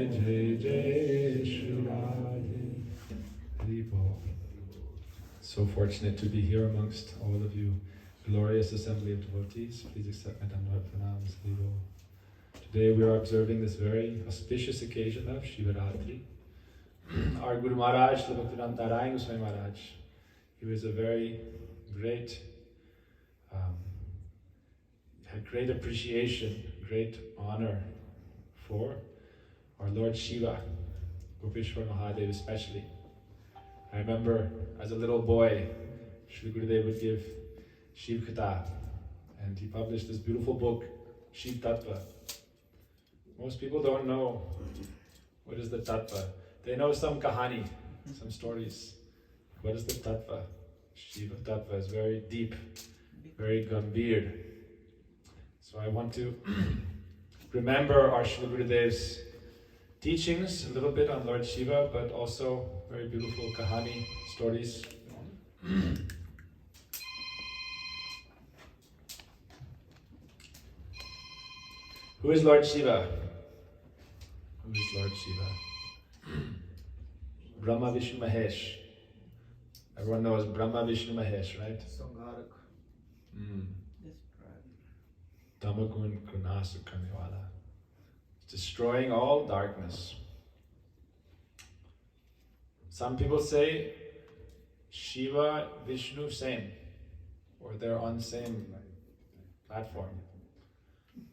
Jai Jai Shiva. So fortunate to be here amongst all of you, glorious assembly of devotees. Please accept my Dhamma pranams. Today we are observing this very auspicious occasion of Shiva Ratri. Our Guru Maharaj, the Bhaktivedanta Goswami Maharaj, he was a very great, had great appreciation, great honor for our Lord Shiva, Gopeshwar Mahadev especially. I remember as a little boy, Shri Gurudev would give Shiv Katha, and he published this beautiful book, Shiv Tattva. Most people don't know what is the Tattva. They know some kahani, some stories. What is the Tattva? Shiva Tattva is very deep, very gambhir. So I want to remember our Shri Gurudev's teachings a little bit on Lord Shiva, but also very beautiful kahani stories. Who is Lord Shiva? Who is Lord Shiva? Brahma, Vishnu, Mahesh. Everyone knows Brahma, Vishnu, Mahesh, right? Tamagun Kunasu Karniwala. Destroying all darkness. Some people say Shiva, Vishnu, same, or they're on the same platform.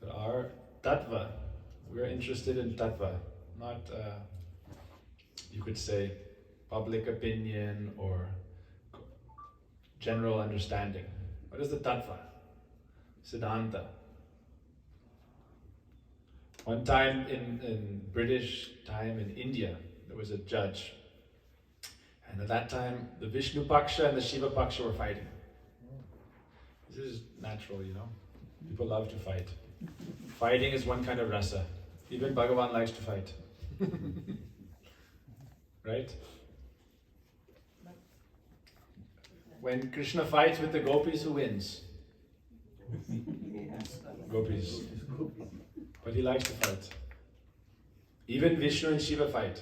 But our Tattva, we're interested in Tattva, not, you could say, public opinion or general understanding. What is the Tattva? Siddhanta. One time in British time in India, there was a judge. And at that time, the Vishnu Paksha and the Shiva Paksha were fighting. This is natural, you know. People love to fight. Fighting is one kind of rasa. Even Bhagavan likes to fight. Right? When Krishna fights with the gopis, who wins? Gopis. But he likes to fight. Even Vishnu and Shiva fight.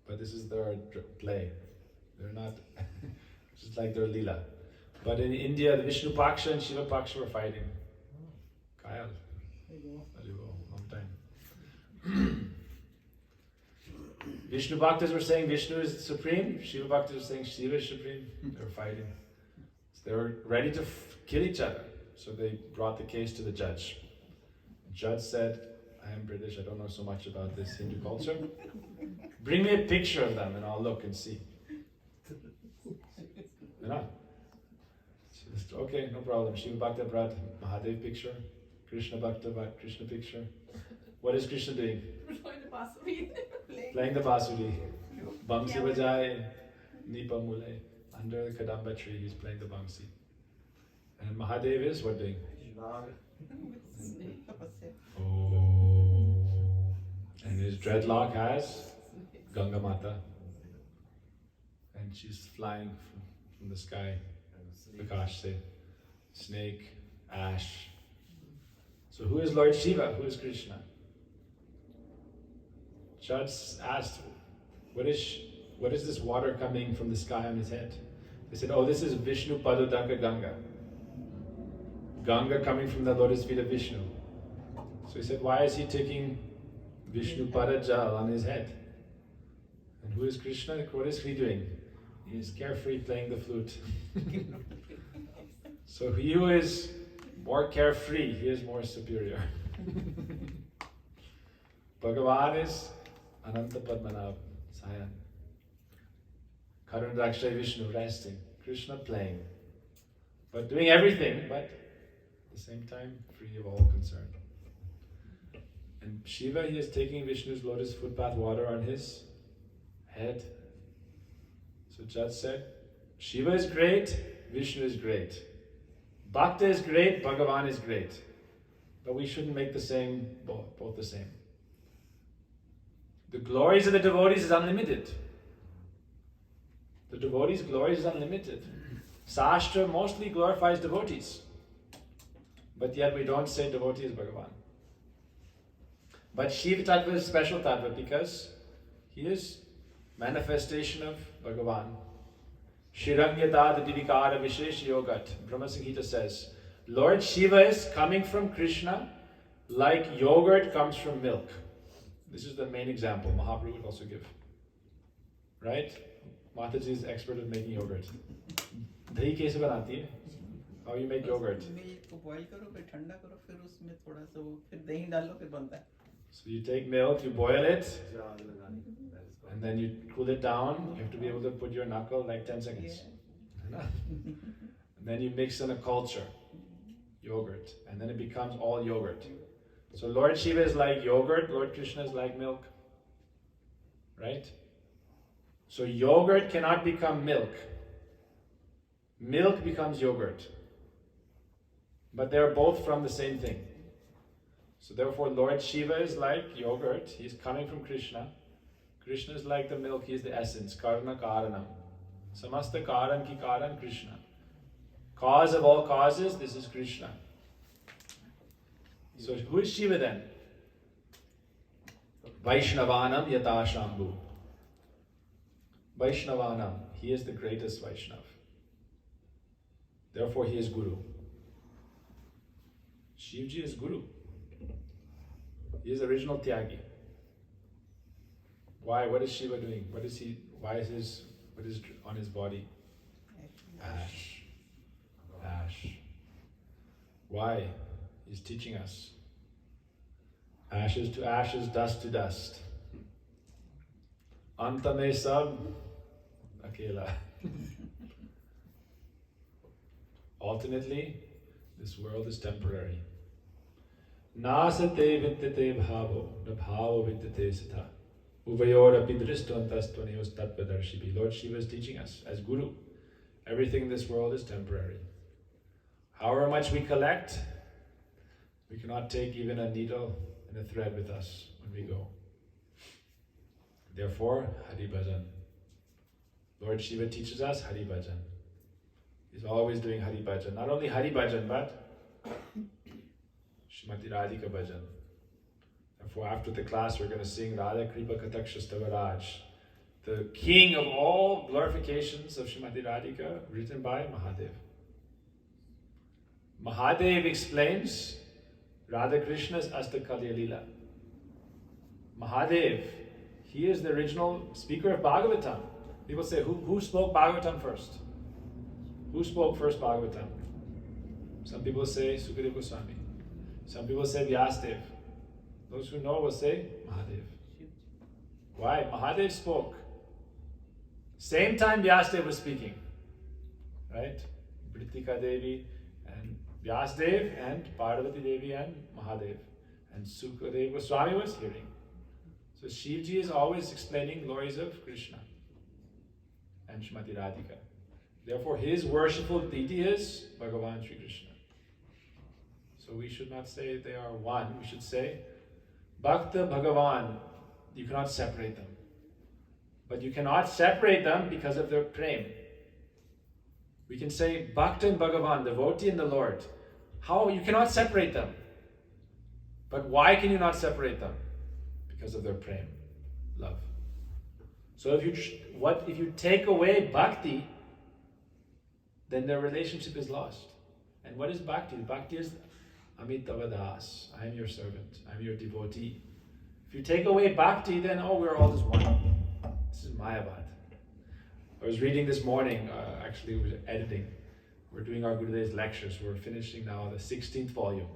But this is their play. They're not, it's just like their lila. But in India, the Vishnu Paksha and Shiva Paksha were fighting. Kyle. There you go. Long time. Vishnu Bhaktas were saying Vishnu is supreme. Shiva Bhaktas were saying Shiva is supreme. They were fighting. So they were ready to kill each other. So they brought the case to the judge. The judge said, I am British, I don't know so much about this Hindu culture. Bring me a picture of them and I'll look and see. You know? Okay, no problem. Shiva Bhakta brought Mahadev picture. Krishna Bhakta brought Krishna picture. What is Krishna doing? Playing the basuri. Bamsi bajai, nipa mule. Under the Kadamba tree, he's playing the bamsi. And Mahadev is what doing? Oh. And his dreadlock has Ganga Mata. And she's flying from the sky. Prakash say, snake, ash. So who is Lord Shiva? Who is Krishna? Judge asked, what is this water coming from the sky on his head? They said, oh, this is Vishnu Padodaka Ganga. Ganga coming from the lotus feet of Vishnu. So he said, why is he taking Vishnu Padajal on his head? And who is Krishna? What is he doing? He is carefree playing the flute. So he who is more carefree, he is more superior. Bhagavan is Ananta Padmanabh, Sayan. Karundakshay Vishnu, resting. Krishna playing. But doing everything, but at the same time, free of all concern. And Shiva, he is taking Vishnu's lotus footpath water on his head. So Judge said, Shiva is great, Vishnu is great. Bhakta is great, Bhagavan is great. But we shouldn't make the same, both the same. The glories of the devotees is unlimited. The devotees' glory is unlimited. Sastra mostly glorifies devotees. But yet we don't say devotee is Bhagavan. But Shiva Tattva is special Tattva because he is manifestation of Bhagavan. Shiranyatad Divikara Vishesh Yogat. Brahma Samhita says, Lord Shiva is coming from Krishna like yogurt comes from milk. This is the main example Mahaprabhu would also give. Right? Mataji is expert at making yogurt. Dahi kaise banati hai? How you make yogurt? So you take milk, you boil it, and then you cool it down. You have to be able to put your knuckle like 10 seconds. Yeah. And then you mix in a culture, yogurt, and then it becomes all yogurt. So Lord Shiva is like yogurt, Lord Krishna is like milk. Right? So yogurt cannot become milk. Milk becomes yogurt. But they're both from the same thing. So therefore Lord Shiva is like yogurt, he's coming from Krishna. Krishna is like the milk, he is the essence, karna karanam. Samasta karan ki karan Krishna. Cause of all causes, this is Krishna. So who is Shiva then? Vaishnavanam yata Shambhu. Vaishnavanam, he is the greatest Vaishnav. Therefore he is Guru. Shivji is Guru. He is original Tyagi. Why? What is Shiva doing? What is he? What is on his body? Ash. Ash. Why? He's teaching us. Ashes to ashes, dust to dust. Anta mein sab akela. Ultimately, this world is temporary. Nasate vidyate bhavo, na bhavo vidyate sitha. Uvayor api drishtvantastvaneyos tattvadarshibhi. Lord Shiva is teaching us as Guru. Everything in this world is temporary. However much we collect, we cannot take even a needle and a thread with us when we go. Therefore, Hari Bhajan. Lord Shiva teaches us Hari Bhajan. He's always doing Hari Bhajan. Not only Hari Bhajan, but Shrimati Radhika Bhajan. Therefore, after the class, we're going to sing Radha Kripa Kataksha Stavaraj, the king of all glorifications of Shrimati Radhika, written by Mahadev. Mahadev explains Radha Krishna's Astakalya Leela. Mahadev, he is the original speaker of Bhagavatam. People say, who spoke Bhagavatam first? Who spoke first Bhagavatam? Some people say Sukadeva Goswami. Some people say Vyasdev. Those who know will say Mahadev. Why? Mahadev spoke. Same time Vyasdev was speaking. Right? Vritika Devi and Vyasdev and Parvati Devi and Mahadev. And Sukadeva Goswami was hearing. So Shivji is always explaining glories of Krishna and Shrimati Radhika. Therefore his worshipful deity is Bhagavan Sri Krishna. So we should not say they are one. We should say Bhakta Bhagavan. You cannot separate them. But you cannot separate them because of their prem. We can say Bhakta and Bhagavan, devotee and the Lord. How? You cannot separate them. But why can you not separate them? Because of their prem, love. So if you take away bhakti, then their relationship is lost. And what is bhakti? Bhakti is Amitavadas. I am your servant. I am your devotee. If you take away bhakti, then we're all just one. This is Mayavad. I was reading this morning, actually we were editing. We're doing our Gurudev's lectures. We're finishing now the 16th volume.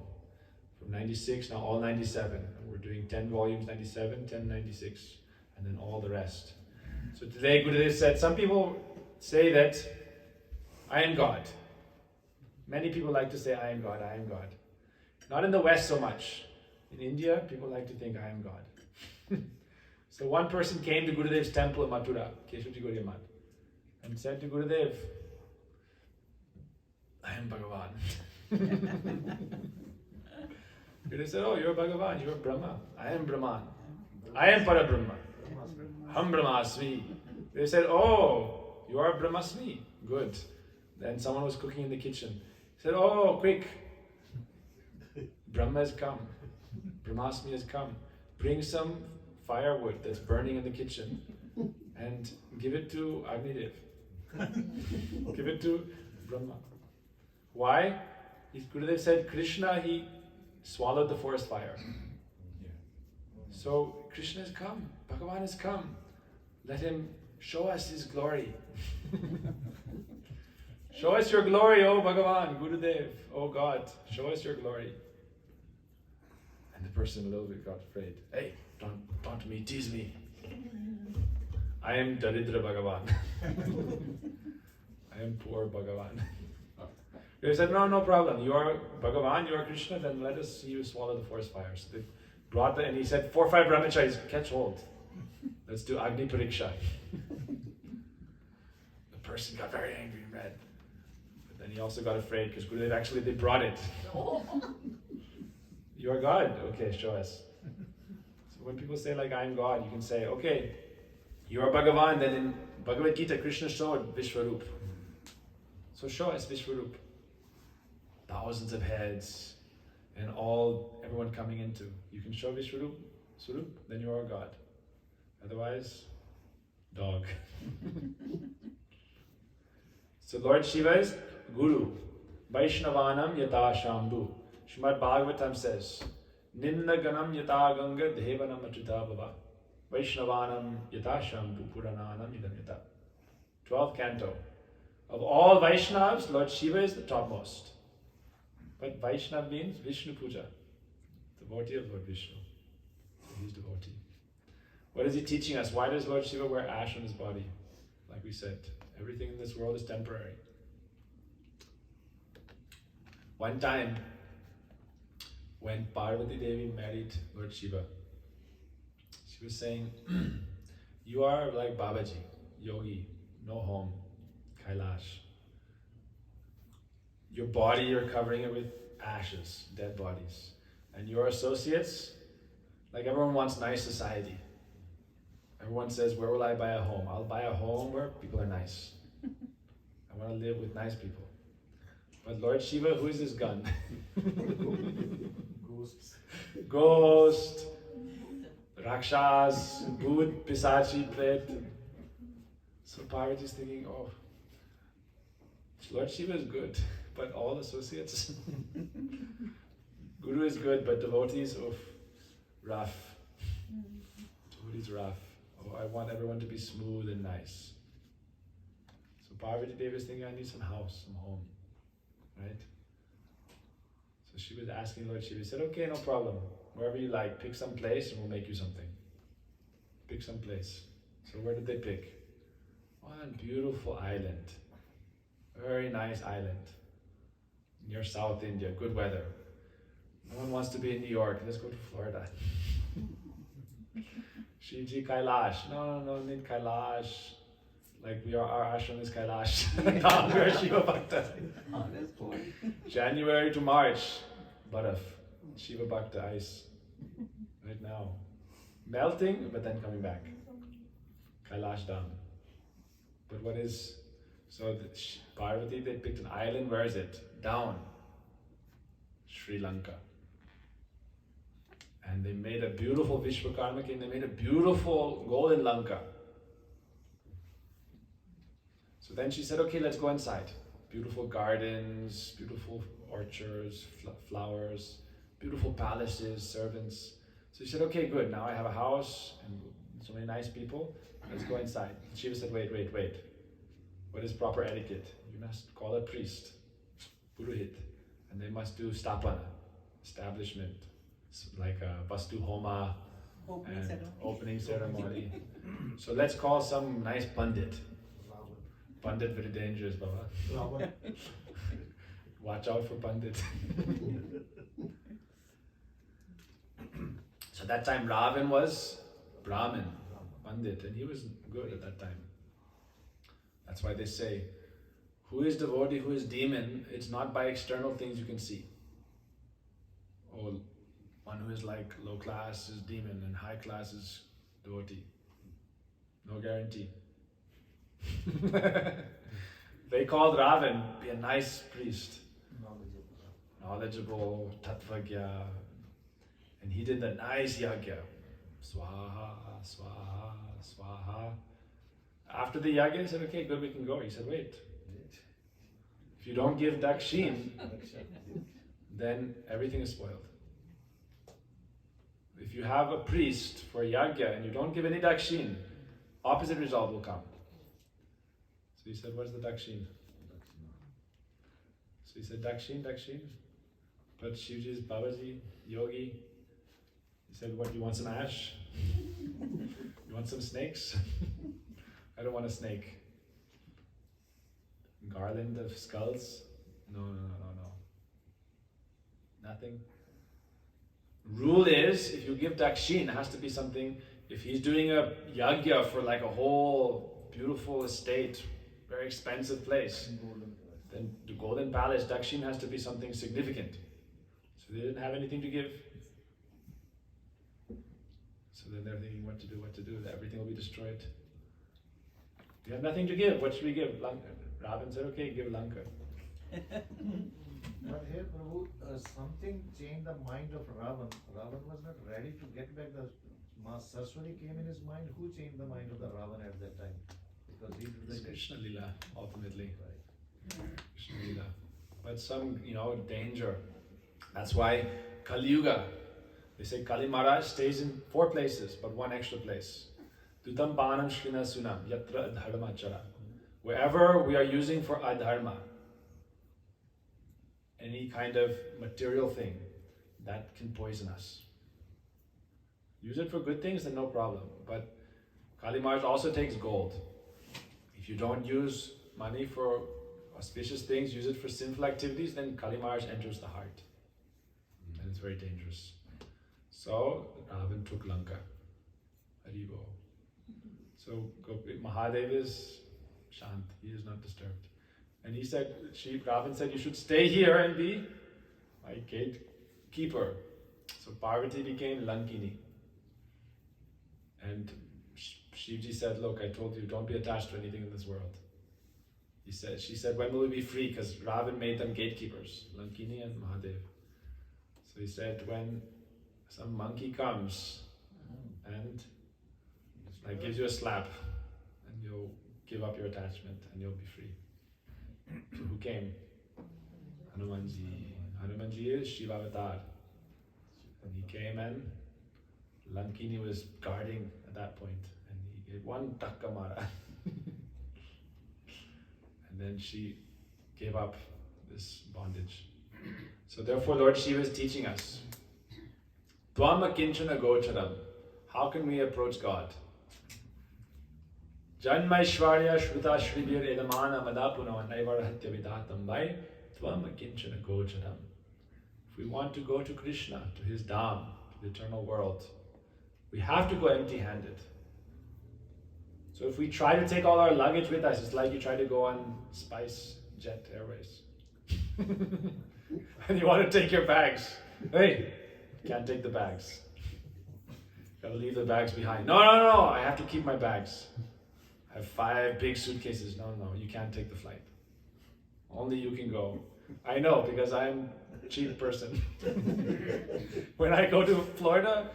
From 96, now all 97. And we're doing 10 volumes, 97, 10, 96, and then all the rest. So today Gurudev said, some people say that I am God. Many people like to say I am God, I am God. Not in the West so much. In India, people like to think I am God. So one person came to Gurudev's temple in Mathura, Keshavji Gauriya Math, and said to Gurudev, I am Bhagavan. Gurudev said, you're Bhagavan, you're Brahma. I am Brahman. I am Parabrahma. Ham Brahmasmi. They said, you are Brahmasmi. Good. Then someone was cooking in the kitchen. He said, quick. Brahma has come. Brahmasmi has come. bring some firewood that's burning in the kitchen and give it to Agnidev. Give it to Brahma. Why? Gurudev said Krishna, he swallowed the forest fire. So Krishna has come, Bhagavan has come. Let him show us his glory. Show us your glory, O Bhagavan, Gurudev, O God, show us your glory. And the person a little bit got afraid. Hey, don't taunt me, tease me. I am Daridra Bhagavan. I am poor Bhagavan. They said, no problem. You are Bhagavan, you are Krishna, then let us see you swallow the forest fire. So they brought and he said, 4 or 5 brahmacharis, catch hold. Let's do Agni Pariksha. The person got very angry and red. But then he also got afraid because Gurudev actually, they brought it. You are God? Okay, show us. So when people say like, I am God, you can say, okay, you are Bhagavan, then in Bhagavad Gita, Krishna showed Vishwarup. So show us Vishwarup. Thousands of heads and everyone coming into. You can show Vishwarup, Swarup, then you are God. Otherwise, dog. So Lord Shiva is Guru. Vaishnavanam yata shambhu. Srimad Bhagavatam says, Nimna ganam yata ganga devanam achuta bhava. Vaishnavanam yata shambhu purananam idam yata. 12th canto. Of all Vaishnavas, Lord Shiva is the topmost. But Vaishnav means Vishnu Puja. Devotee of Lord Vishnu. So he's devotee. What is he teaching us? Why does Lord Shiva wear ash on his body? Like we said, everything in this world is temporary. One time, when Parvati Devi married Lord Shiva, she was saying, you are like Babaji, yogi, no home, Kailash. Your body, you're covering it with ashes, dead bodies. And your associates, like everyone wants nice society. Everyone says, where will I buy a home? I'll buy a home where people are nice. I want to live with nice people. But Lord Shiva, who is this gun? Ghost, Rakshas, Bhoot, Pisachi, Pret. So Parvati is thinking, oh, Lord Shiva is good, but all associates. Guru is good, but devotees, rough. Devotees rough. Oh, I want everyone to be smooth and nice. So Parvati Devi is thinking, I need some house, some home. Right? So she was asking Lord Shiva, he said, okay, no problem. Wherever you like, pick some place and we'll make you something. Pick some place. So where did they pick? One beautiful island. Very nice island. Near South India, good weather. No one wants to be in New York, let's go to Florida. Shivji Kailash. No, need Kailash. Like our ashram is Kailash. No, we are Shiva Bhakta. Oh, that's cool. January to March, Baraf. Shiva Bhakta ice. Right now. Melting, but then coming back. Kailash down. But what is... So Parvati, they picked an island, where is it? Down. Sri Lanka. And they made a beautiful Vishwakarma king, they made a beautiful golden Lanka. So then she said, okay, let's go inside. Beautiful gardens, beautiful orchards, flowers, beautiful palaces, servants. So she said, okay, good, now I have a house and so many nice people, let's go inside. And Shiva said, wait. What is proper etiquette? You must call a priest, Purohit, and they must do stapana, establishment, like a Vastu Homa, opening ceremony. So let's call some nice Pandit. Pandit very dangerous, Baba. Watch out for Pandit. So that time Ravan was Brahmin, Pandit, and he was good at that time. That's why they say, who is devotee, who is demon, it's not by external things you can see. Oh, one who is like low class is demon and high class is devotee. No guarantee. They called Ravan, be a nice priest. Knowledgeable, tattvagya. And he did the nice yagya. Swaha, swaha, swaha. After the yagya, he said, okay, good, we can go. He said, wait. If you don't give dakshin, then everything is spoiled. If you have a priest for yagya and you don't give any dakshin, opposite result will come. So he said, what's the dakshin? So he said, dakshin, dakshin. But Shivji's Babaji, yogi, he said, what, you want some ash? You want some snakes? I don't want a snake. Garland of skulls? No. Nothing. Rule is, if you give dakshin, it has to be something, if he's doing a yagya for like a whole beautiful estate, very expensive place, then the golden palace, dakshin has to be something significant. So they didn't have anything to give. So then they're thinking what to do, everything will be destroyed. We have nothing to give, what should we give? Lanka. Ravan said, okay, give Lanka. But here, Prabhu, something changed the mind of Ravan. Ravan was not ready to get back. The Saraswati came in his mind. Who changed the mind of the Ravan at that time? Because he did the Krishna Lila, ultimately. Right. Krishna Lila. But some, danger. That's why Kali Yuga, they say Kali Maharaj stays in 4 places, but 1 extra place. Dutam Panam Shrina Sunam, Yatra Adharma Chara. Wherever we are using for adharma, any kind of material thing, that can poison us. Use it for good things, then no problem. But Kali Maharaj also takes gold. If you don't use money for auspicious things, use it for sinful activities, then Kali Maharaj enters the heart. And it's very dangerous. So Ravan took Lanka. Haribo. So Mahadev is Shant, he is not disturbed. And he said, Ravan said, you should stay here and be my gatekeeper. So Parvati became Lankini. And Shivji said, look, I told you, don't be attached to anything in this world. She said, when will we be free? Because Ravan made them gatekeepers, Lankini and Mahadev. So he said, when some monkey comes and gives you a slap, and you'll give up your attachment and you'll be free. So who came? Hanumanji. Hanumanji is Shiva avatar. And he came and Lankini was guarding at that point, and he gave 1 takka mara. And then she gave up this bondage. So therefore Lord Shiva is teaching us. Dvama kinchana gocharam. How can we approach God? Janmaishvarya shruta shribir edamana madapuna naivarhatya vidatam vai tvama kinchana gocharam. If we want to go to Krishna, to his dham, to the eternal world, we have to go empty-handed. So if we try to take all our luggage with us, it's like you try to go on Spice Jet Airways. And you want to take your bags. Hey, can't take the bags. Gotta leave the bags behind. No, I have to keep my bags. I have 5 big suitcases. No, you can't take the flight. Only you can go. I know, because I'm a cheap person. When I go to Florida,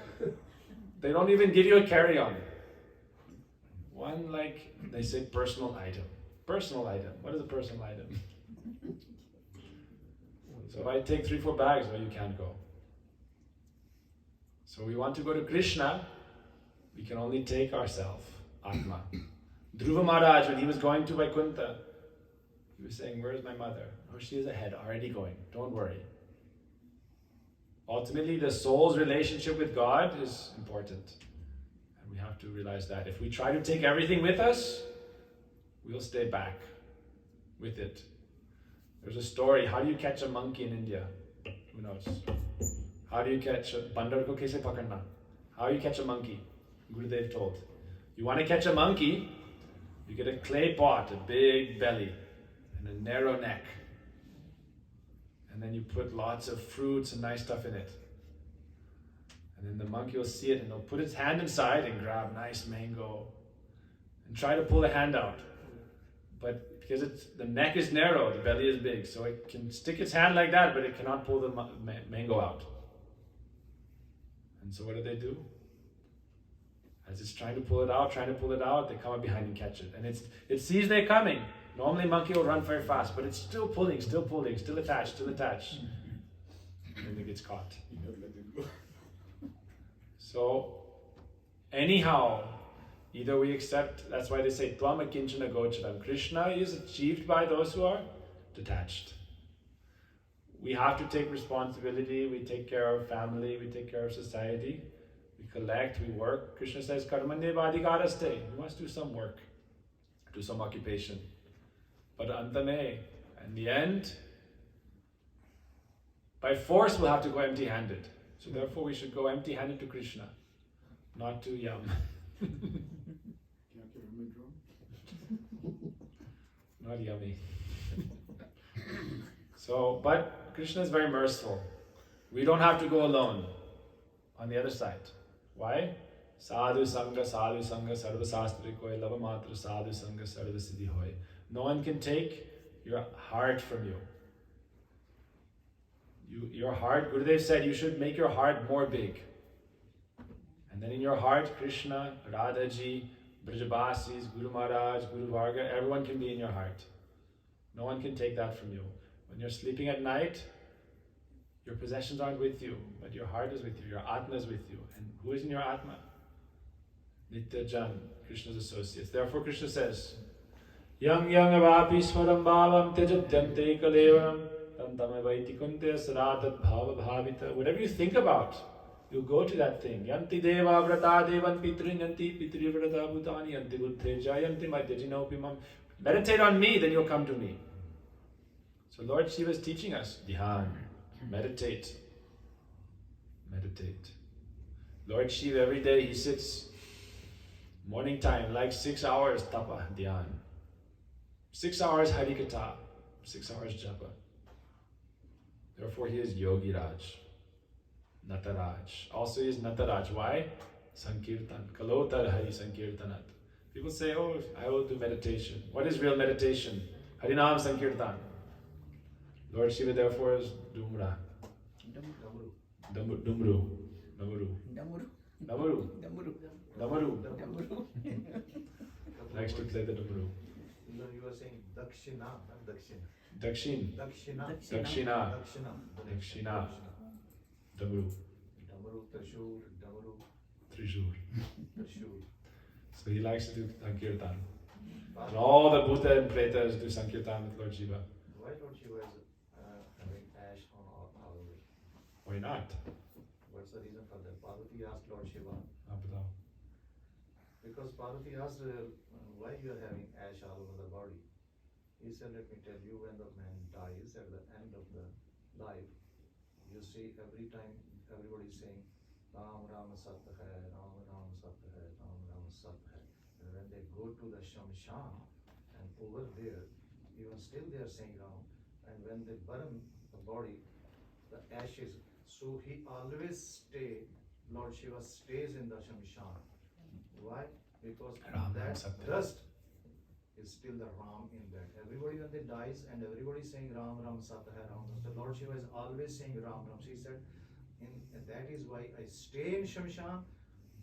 they don't even give you a carry-on. One, they say personal item. Personal item. What is a personal item? So if I take 3-4 bags, well, you can't go. So we want to go to Krishna, we can only take ourselves, Atma. Dhruva Maharaj, when he was going to Vaikuntha, he was saying, where is my mother? Oh, she is ahead, already going. Don't worry. Ultimately, the soul's relationship with God is important. And we have to realize that. If we try to take everything with us, we'll stay back with it. There's a story, how do you catch a monkey in India? Who knows? How do you catch a bandar ko kaise pakarna? How do you catch a monkey? Gurudev told. You want to catch a monkey, you get a clay pot, a big belly, and a narrow neck. And then you put lots of fruits and nice stuff in it. And then the monkey will see it and he'll put its hand inside and grab nice mango and try to pull the hand out. But because the neck is narrow, the belly is big, so it can stick its hand like that, but it cannot pull the mango out. And so what do? As it's trying to pull it out, they come up behind and catch it. And it sees they're coming. Normally monkey will run very fast, but it's still pulling, still attached. And then it gets caught. So, anyhow, either we accept, that's why they say, Tvam akinchana gocharam. Krishna is achieved by those who are detached. We have to take responsibility, we take care of family, we take care of society, we collect, we work. Krishna says, Karmande vadikaraste. We must do some work, do some occupation. But antame, in the end, by force we'll have to go empty-handed. So therefore we should go empty-handed to Krishna, not to Yam. Not yummy. So, but Krishna is very merciful. We don't have to go alone on the other side. Why? Sadhu Sangha, Sarva Sastri Koi, Lava Matra, Sadhu Sangha, Sarva Siddhi Hoy. No one can take your heart from you. Your heart, Gurudev said, you should make your heart more big. And then in your heart, Krishna, Radhaji, Brajabasis, Guru Maharaj, Guru Varga, everyone can be in your heart. No one can take that from you. When you're sleeping at night, your possessions aren't with you, but your heart is with you, your Atma is with you. And who is in your Atma? Nitya Jan, Krishna's associates. Therefore Krishna says, Yang avapi swaram bhavam tejadhyante kalevaram tantame vaitikunte saratat bhava bhavita. Whatever you think about, you go to that thing. Yanti deva vrata devan pitrin yanti pitri vrata bhutani yanti buddhe jayanti madhyajino pimam. Meditate on me, then you'll come to me. So Lord Shiva is teaching us, Dhyan, meditate. Lord Shiva, every day he sits, morning time, like 6 hours tapa, Dhyan. 6 hours Harikatha, 6 hours japa. Therefore he is Yogi Raj, Nataraj. Also he is Nataraj. Why? Sankirtan. Kalotar Hari Sankirtanat. People say, oh, I will do meditation. What is real meditation? Harinam Sankirtan. Lord Shiva therefore is Dumra. Dumru. Likes to play the Dumru. No, you were saying Dakshina, not Dakshina. Dakshin. Dakshina. Dumru. Trishur. So he likes to do Sankirtan. And all the Bhuta and Pretas do Sankirtan with Lord Shiva. Why Lord Shiva is having ash on all of it? Why not? What's the reason for that? Parvati asked Lord Shiva. Aap batao. Because Parvati asked, why you are having ash all over the body? He said, let me tell you, when the man dies at the end of the life, you see every time everybody is saying, Ram Ram Sat Hai, Ram Ram Sat Hai, Ram Ram Sat Hai. And when they go to the Shamshan, and over there, even still they are saying Ram. And when they burn the body, the ashes, so he always Lord Shiva stays in the Shamshan. Why? Because that dust is still the Ram in that. Everybody when they dies and everybody is saying Ram Ram Sat Hai, Ram Ram. So Lord Shiva is always saying Ram Ram. So he said, and that is why I stay in Shamshan.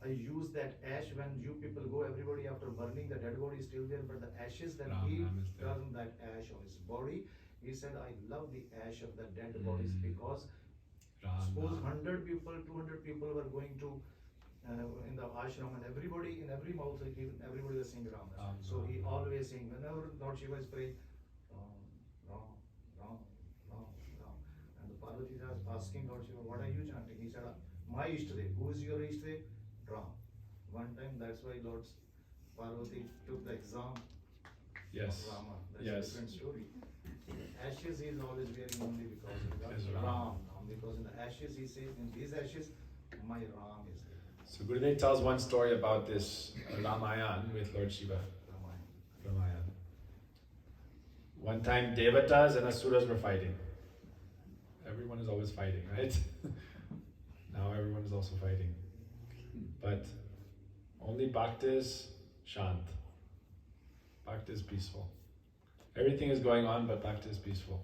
I use that ash when you people go, everybody after burning, the dead body is still there, but the ashes that he turned that ash on his body, he said, I love the ash of the dead bodies because suppose 100 people, 200 people were going to in the ashram and everybody, in every mouth, everybody was saying Ram. So he always saying, whenever Lord Shiva is praying, Ram. And the Parvati is asking Lord Shiva, what are you chanting? He said, my Ishtadev. Who is your Ishtadev? Ram. One time, that's why Lord Parvati took the exam of Rama. That's a different story. Ashes he is always wearing only because he got Ram. Because in the ashes he says, in these ashes, my Ram is there. So Gurudev tells one story about this Ramayan with Lord Shiva. Ramayan. One time Devatas and Asuras were fighting. Everyone is always fighting, right? Now everyone is also fighting. But only Bhakti is Shant. Bhakti is peaceful. Everything is going on, but Bhakti is peaceful.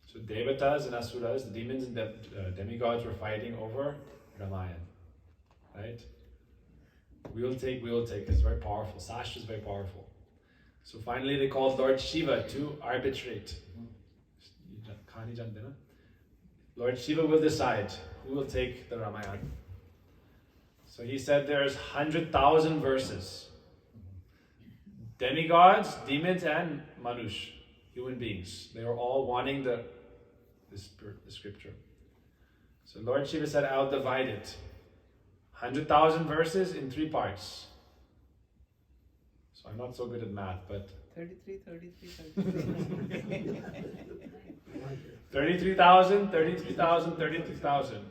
So Devatas and Asuras, the demons and the demigods were fighting over Ramayan. Right? We will take. It's very powerful. Sastra is very powerful. So finally they called Lord Shiva to arbitrate. Lord Shiva will decide who will take the Ramayana. So he said there's 100,000 verses. Demigods, demons, and manush, human beings. They were all wanting the scripture. So Lord Shiva said, I'll divide it. 100,000 verses in 3 parts. So I'm not so good at math, but 33,000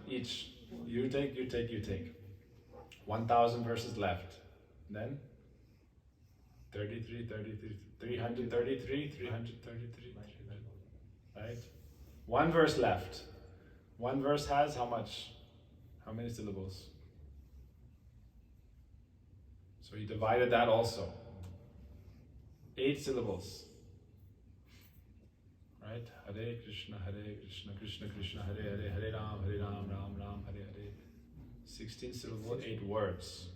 each. You take. 1,000 verses left. Then 333. Right? 1 verse left. 1 verse has how much? How many syllables? So he divided that also. 8 syllables. Right? Hare Krishna, Krishna Krishna, Hare Hare, Hare Ram, Ram Ram, Hare Hare. 16 syllables, 8 words.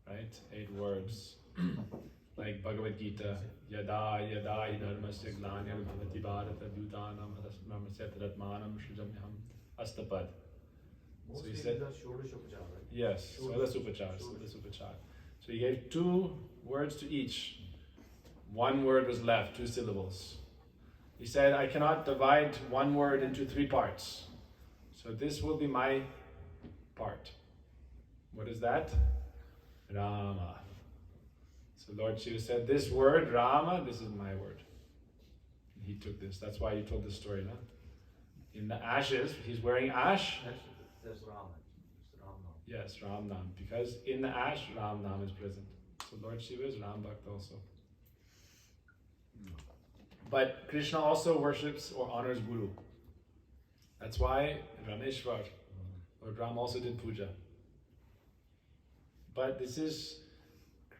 Right? 8 words. Like Bhagavad Gita, Yada Yada hi dharmasya glanyam bhavati bharata bhutanam hadasnamasya tadatmanam shrujamyam astapad. So he said, yes, Swadasupachar. So he gave 2 words to each. 1 word was left, 2 syllables. He said, I cannot divide 1 word into 3 parts. So this will be my part. What is that? Rama. So Lord Shiva said, this word, Rama, this is my word. And he took this. That's why he told this story, no? In the ashes, he's wearing ash. There's Rama. It's Ram Nam. Yes, Ram Nam. Because in the ash, Ram Nam is present. So Lord Shiva is Ram Bhakt also. But Krishna also worships or honors Guru. That's why Rameshwar, Lord Ram also did puja. But this is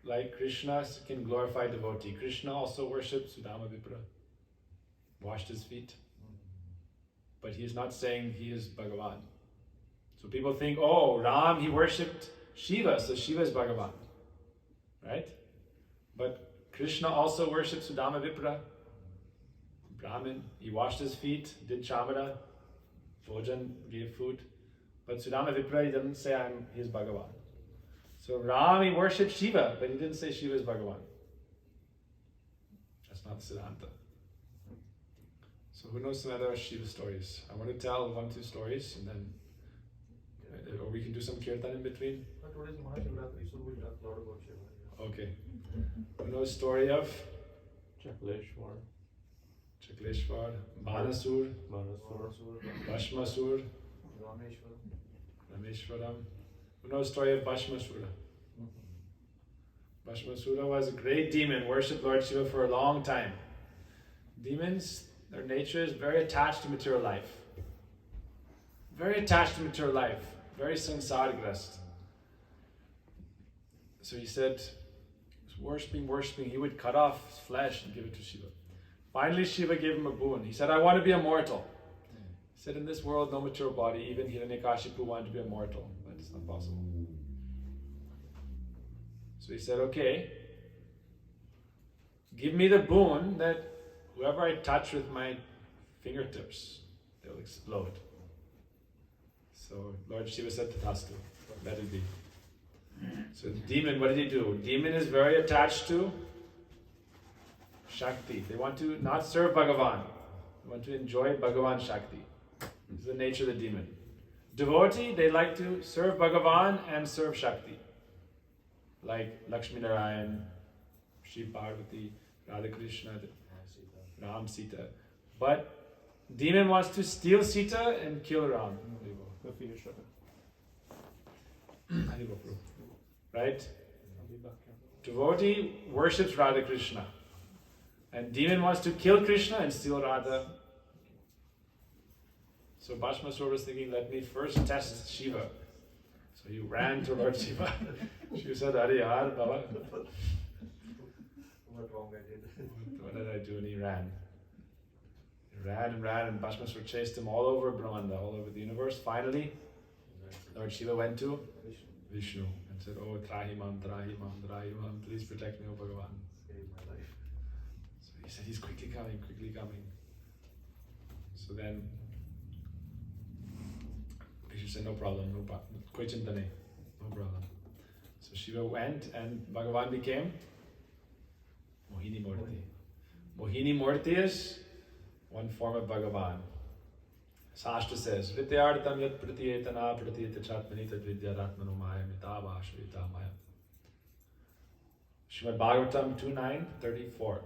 like Krishna can glorify devotee. Krishna also worshipped Sudama Vipra, washed his feet. But he is not saying he is Bhagavan. So people think, oh, Ram, he worshipped Shiva, so Shiva is Bhagavan. Right? But Krishna also worshipped Sudama Vipra, Brahmin. He washed his feet, did chamara, Bhojan, gave food. But Sudama Vipra, he doesn't say he is Bhagavan. So Ram, he worshipped Shiva, but he didn't say Shiva is Bhagavan. That's not Siddhanta. So who knows some other Shiva stories? I want to tell 1-2 stories, and then or we can do some kirtan in between. Today's Mahashivratri, so we'll talk a lot about Shiva. Okay. Who knows story of Chakleshwar, Banasur, Bhashmasur, Rameshwaram. Who knows story of Bhashmasura? Bhashmasura was a great demon, worshipped Lord Shiva for a long time. Demons, their nature is very attached to material life. Very attached to material life. Very sansargrast. So he said, worshipping, he would cut off his flesh and give it to Shiva. Finally, Shiva gave him a boon. He said, I want to be immortal. He said, in this world, no material body, even Hiranyakashipu wanted to be immortal, but it's not possible. So he said, okay, give me the boon that whoever I touch with my fingertips, they'll explode. So Lord Shiva said, Tathastu, let it be. So the demon, what did he do? Demon is very attached to Shakti. They want to not serve Bhagavan. They want to enjoy Bhagavan Shakti. This is the nature of the demon. Devotee, they like to serve Bhagavan and serve Shakti. Like Lakshmi Narayan, Shiv Parvati, Radha Krishna, Ram Sita. But demon wants to steal Sita and kill Ram. Right? Devotee worships Radha Krishna. And demon wants to kill Krishna and steal Radha. So Bhashmasura was thinking, let me first test Shiva. So he ran to Lord Shiva. Shiva said, Hare Yaar, Baba. What wrong I did? What did I do? And he ran. He ran, and Bhashmasura chased him all over Brahmanda, all over the universe. Finally, Lord Shiva went to Vishnu. And and said, "Oh, trahi mam, please protect me, oh Bhagavan." Save my life. So he said, "He's quickly coming, quickly coming." So then Vishnu said, "No problem, koi chinta nahi, no problem." So Shiva went and Bhagavan became Mohini Murti. Mohini Murti is one form of Bhagavan. Shastra says, "Vidyartam yat pratiyetana pratiyeta chatmani tad vidyaratmano maya mitabhashrita maya." Srimad Bhagavatam 2.9.34.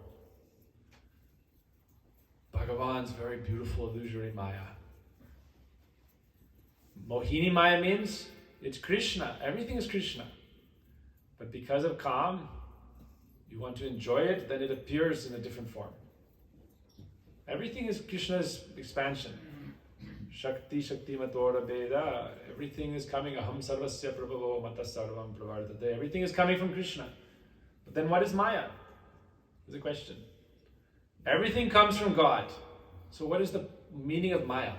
Bhagavan's very beautiful illusory Maya. Mohini Maya means it's Krishna. Everything is Krishna. But because of Kam, you want to enjoy it, then it appears in a different form. Everything is Krishna's expansion. Shakti Matora Veda. Everything is coming. Aham sarvasya prabhavo mata sarvam pravardate. Everything is coming from Krishna. But then what is Maya? Is the question. Everything comes from God. So what is the meaning of Maya?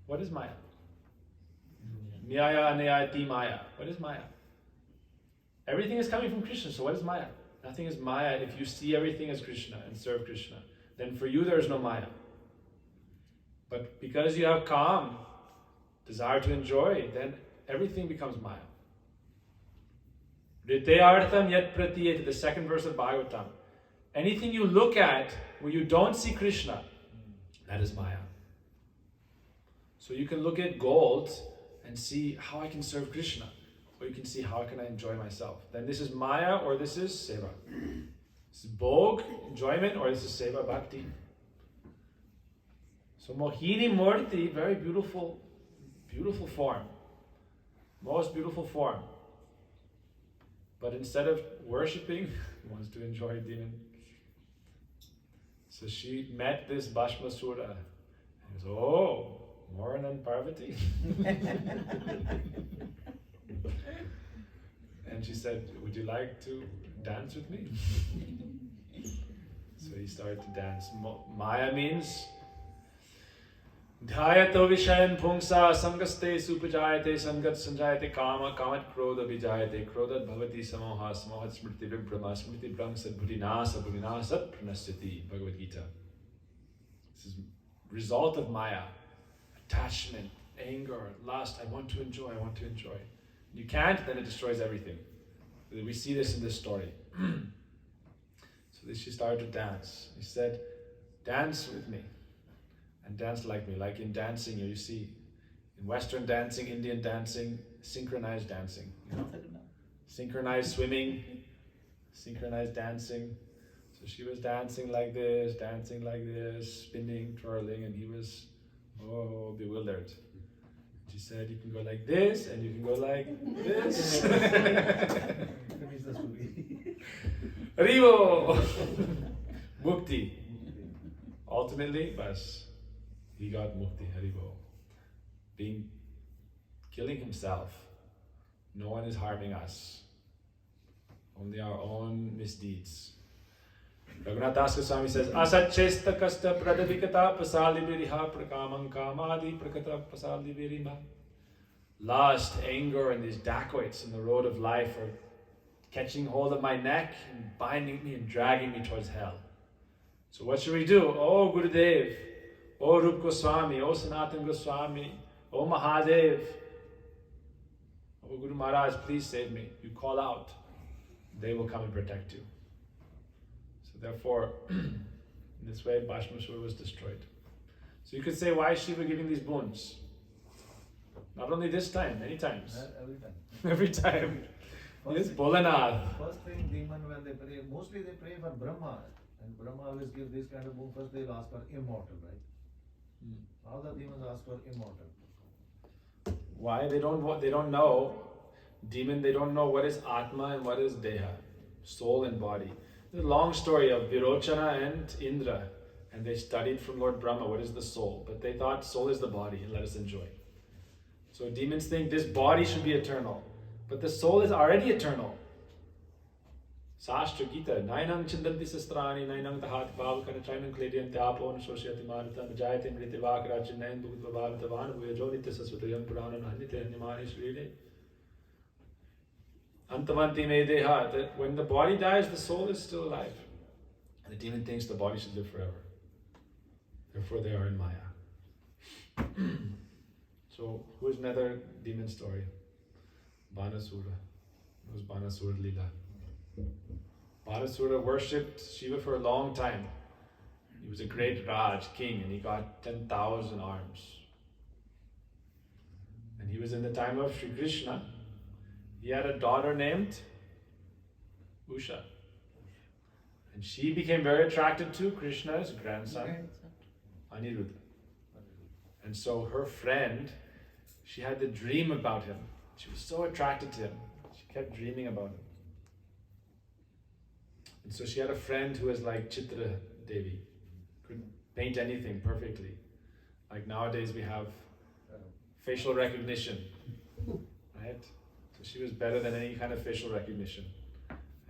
What is Maya? Nyaya Anayati Maya. What is Maya? Everything is coming from Krishna. So what is Maya? Nothing is Maya if you see everything as Krishna and serve Krishna. Then for you there is no Maya. But because you have Kam, desire to enjoy, then everything becomes Maya. Riteyartham yat pratiyet, the second verse of Bhagavatam. Anything you look at where you don't see Krishna, that is Maya. So you can look at gold and see how I can serve Krishna, or you can see how can I enjoy myself. Then this is Maya or this is Seva. This is Bhog, enjoyment, or this is Seva, Bhakti. So Mohini Murti, very beautiful, beautiful form. Most beautiful form. But instead of worshipping, wants to enjoy demon. So she met this Bhashmasura. And he goes, "Oh, more than Parvati?" And she said, "Would you like to dance with me?" So he started to dance. Maya means Dhyato Vishayan Pungsa Sangaste Supajayate Sangat Sanjayate Kama Kamat Krodha Vijayate Krodhat Bhavati Samoha Samohat Smriti Vibrama Smriti Brang Sad Bhurinasa Bhurinasat Pranasthiti. Bhagavad Gita. This is result of Maya. Attachment, anger, lust. I want to enjoy, I want to enjoy. You can't, then it destroys everything. We see this in this story. So she started to dance. He said, "Dance with me. And dance like me." Like in dancing, you see, in Western dancing, Indian dancing, synchronized dancing. You know? Synchronized swimming, synchronized dancing. So she was dancing like this, spinning, twirling, and he was, bewildered. She said, "You can go like this, and you can go like this." Finish the story. Haribo! Mukti. Ultimately, bas. He got mukti, Haribo. Killing himself. No one is harming us. Only our own misdeeds. Raghunath Das Goswami says, "Asachesta kasta pradavikata pasali viriha prakamam kamadi prakata pasali virima." Lust, anger, and these dacoits in the road of life are catching hold of my neck and binding me and dragging me towards hell. So what should we do? Oh Gurudev, oh Rup Goswami, oh Sanatan Goswami, oh Mahadev, oh Guru Maharaj, please save me. You call out, they will come and protect you. So therefore, in this way, Bhashmasura was destroyed. So you could say, why is Shiva giving these boons? Not only this time, many times. Every time. Every time. Yes, Bholanath. First thing, demon, when they pray, mostly they pray for Brahma. And Brahma always gives this kind of boon. First they'll ask for immortal, right? All the demons ask for immortal. Why? They don't know. Demon, they don't know what is Atma and what is Deha. Soul and body. There's a long story of Virochana and Indra. And they studied from Lord Brahma, what is the soul? But they thought soul is the body and let us enjoy. So demons think this body should be eternal. But the soul is already eternal. Sastra Gita, Nainam Chindanti Sastrani, Nainam Tahat Bhavakana, Chainam Kledian Tapon, Sosyati Marita, Vajayati Mritivak, Rajinayan, Bhutvavan, Tavan, Vujodita Sasvatayam Purana, Hanita, Nimani Shride. Antavanti me deha, that when the body dies, the soul is still alive. And the demon thinks the body should live forever. Therefore they are in Maya. So, who's another demon story? Banasura. It was Banasura Lila. Banasura worshipped Shiva for a long time. He was a great Raj, king, and he got 10,000 arms. And he was in the time of Sri Krishna. He had a daughter named Usha. And she became very attracted to Krishna's grandson, Aniruddha. And so her friend, she had the dream about him. She was so attracted to him. She kept dreaming about him. And so she had a friend who was like Chitra Devi, could paint anything perfectly. Like nowadays we have facial recognition, right? So she was better than any kind of facial recognition.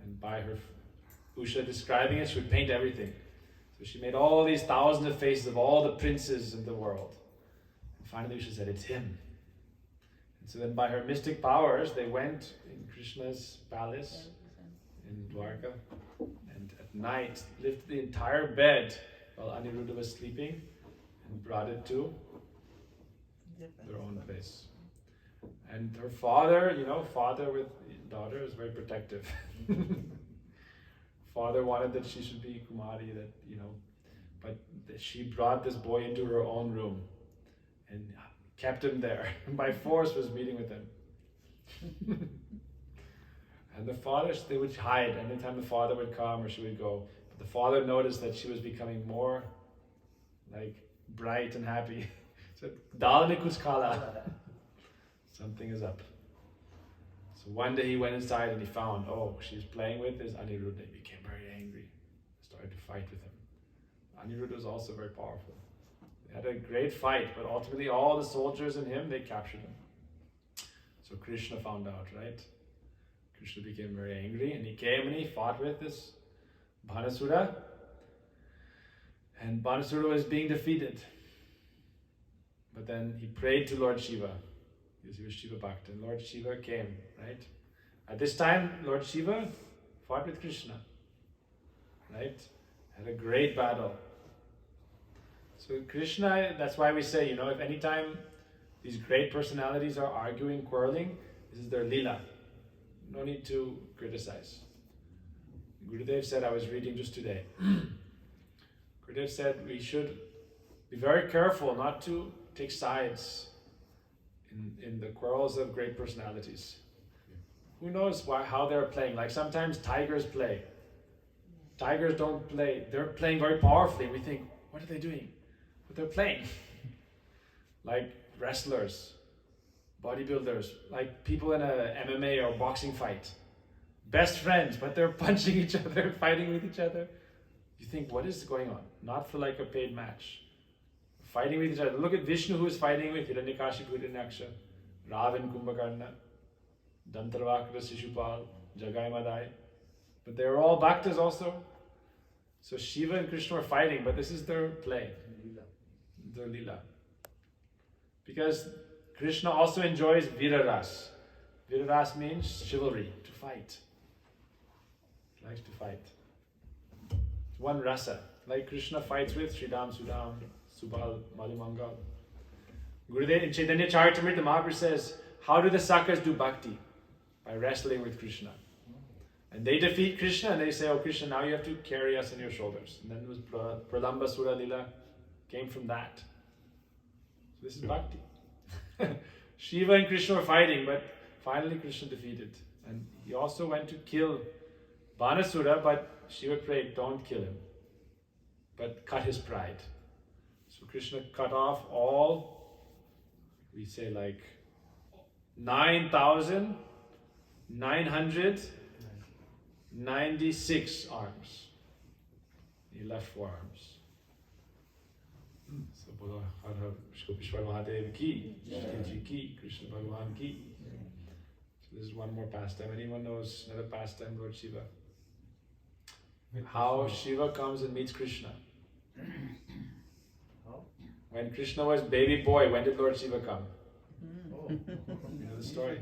And by her Usha describing it, she would paint everything. So she made all these thousands of faces of all the princes of the world. And finally Usha said, it's him. And so then by her mystic powers, they went in Krishna's palace in Dwarka, and at night lifted the entire bed while Aniruddha was sleeping and brought it to their own place. And her father, father with daughter is very protective. Father wanted that she should be Kumari, but she brought this boy into her own room and kept him there. And by force was meeting with him. And the father, they would hide. Anytime the father would come or she would go. But the father noticed that she was becoming more like bright and happy. So, Dal mein kuch khala. Something is up. So one day he went inside and he found, she's playing with his Aniruddha. He became very angry. Started to fight with him. Aniruddha was also very powerful. They had a great fight, but ultimately all the soldiers and him, they captured him. So Krishna found out, right? Krishna became very angry and he came and he fought with this Banasura. And Banasura was being defeated. But then he prayed to Lord Shiva, because he was Shiva Bhakta, and Lord Shiva came, right? At this time, Lord Shiva fought with Krishna, right? Had a great battle. So Krishna, that's why we say, if any time these great personalities are arguing, quarreling, this is their lila. No need to criticize. Gurudev said, I was reading just today, Gurudev said we should be very careful not to take sides in the quarrels of great personalities. Who knows how they're playing? Like sometimes tigers play. Tigers don't play. They're playing very powerfully. We think, what are they doing? But they're playing. Like wrestlers, bodybuilders, like people in a MMA or boxing fight. Best friends, but they're punching each other, fighting with each other. You think, what is going on? Not for like a paid match. Fighting with each other. Look at Vishnu, who is fighting with Hiranyakashipu, Hiranyaksha, Ravan, Kumbhakarna, Dantarvakra, Shishupal, Jagai Madai. But they're all bhaktas also. So Shiva and Krishna are fighting, but this is their play. Their lila. Because Krishna also enjoys viraras. Viraras means chivalry, to fight. He likes to fight. It's one rasa. Like Krishna fights with Sridham, Sudham, Subal, Malimangal. Gurudev in Chaitanya Charitamrita, the Mahaprabhu says, how do the Sakas do bhakti? By wrestling with Krishna. And they defeat Krishna and they say, oh Krishna, now you have to carry us on your shoulders. And then it was Pralamba Sura Lila, came from that. So this is bhakti. Shiva and Krishna were fighting, but finally Krishna defeated. And he also went to kill Banasura, but Shiva prayed, don't kill him, but cut his pride. So Krishna cut off all, we say like 9,996 arms. He left 4 arms. So Voda, Har Har, Shri Mahadev ki, Shri ki, Krishna Bhagavan ki. So this is one more pastime. Anyone knows another pastime, Lord Shiva? How Shiva comes and meets Krishna. When Krishna was baby boy, when did Lord Shiva come? You know the story.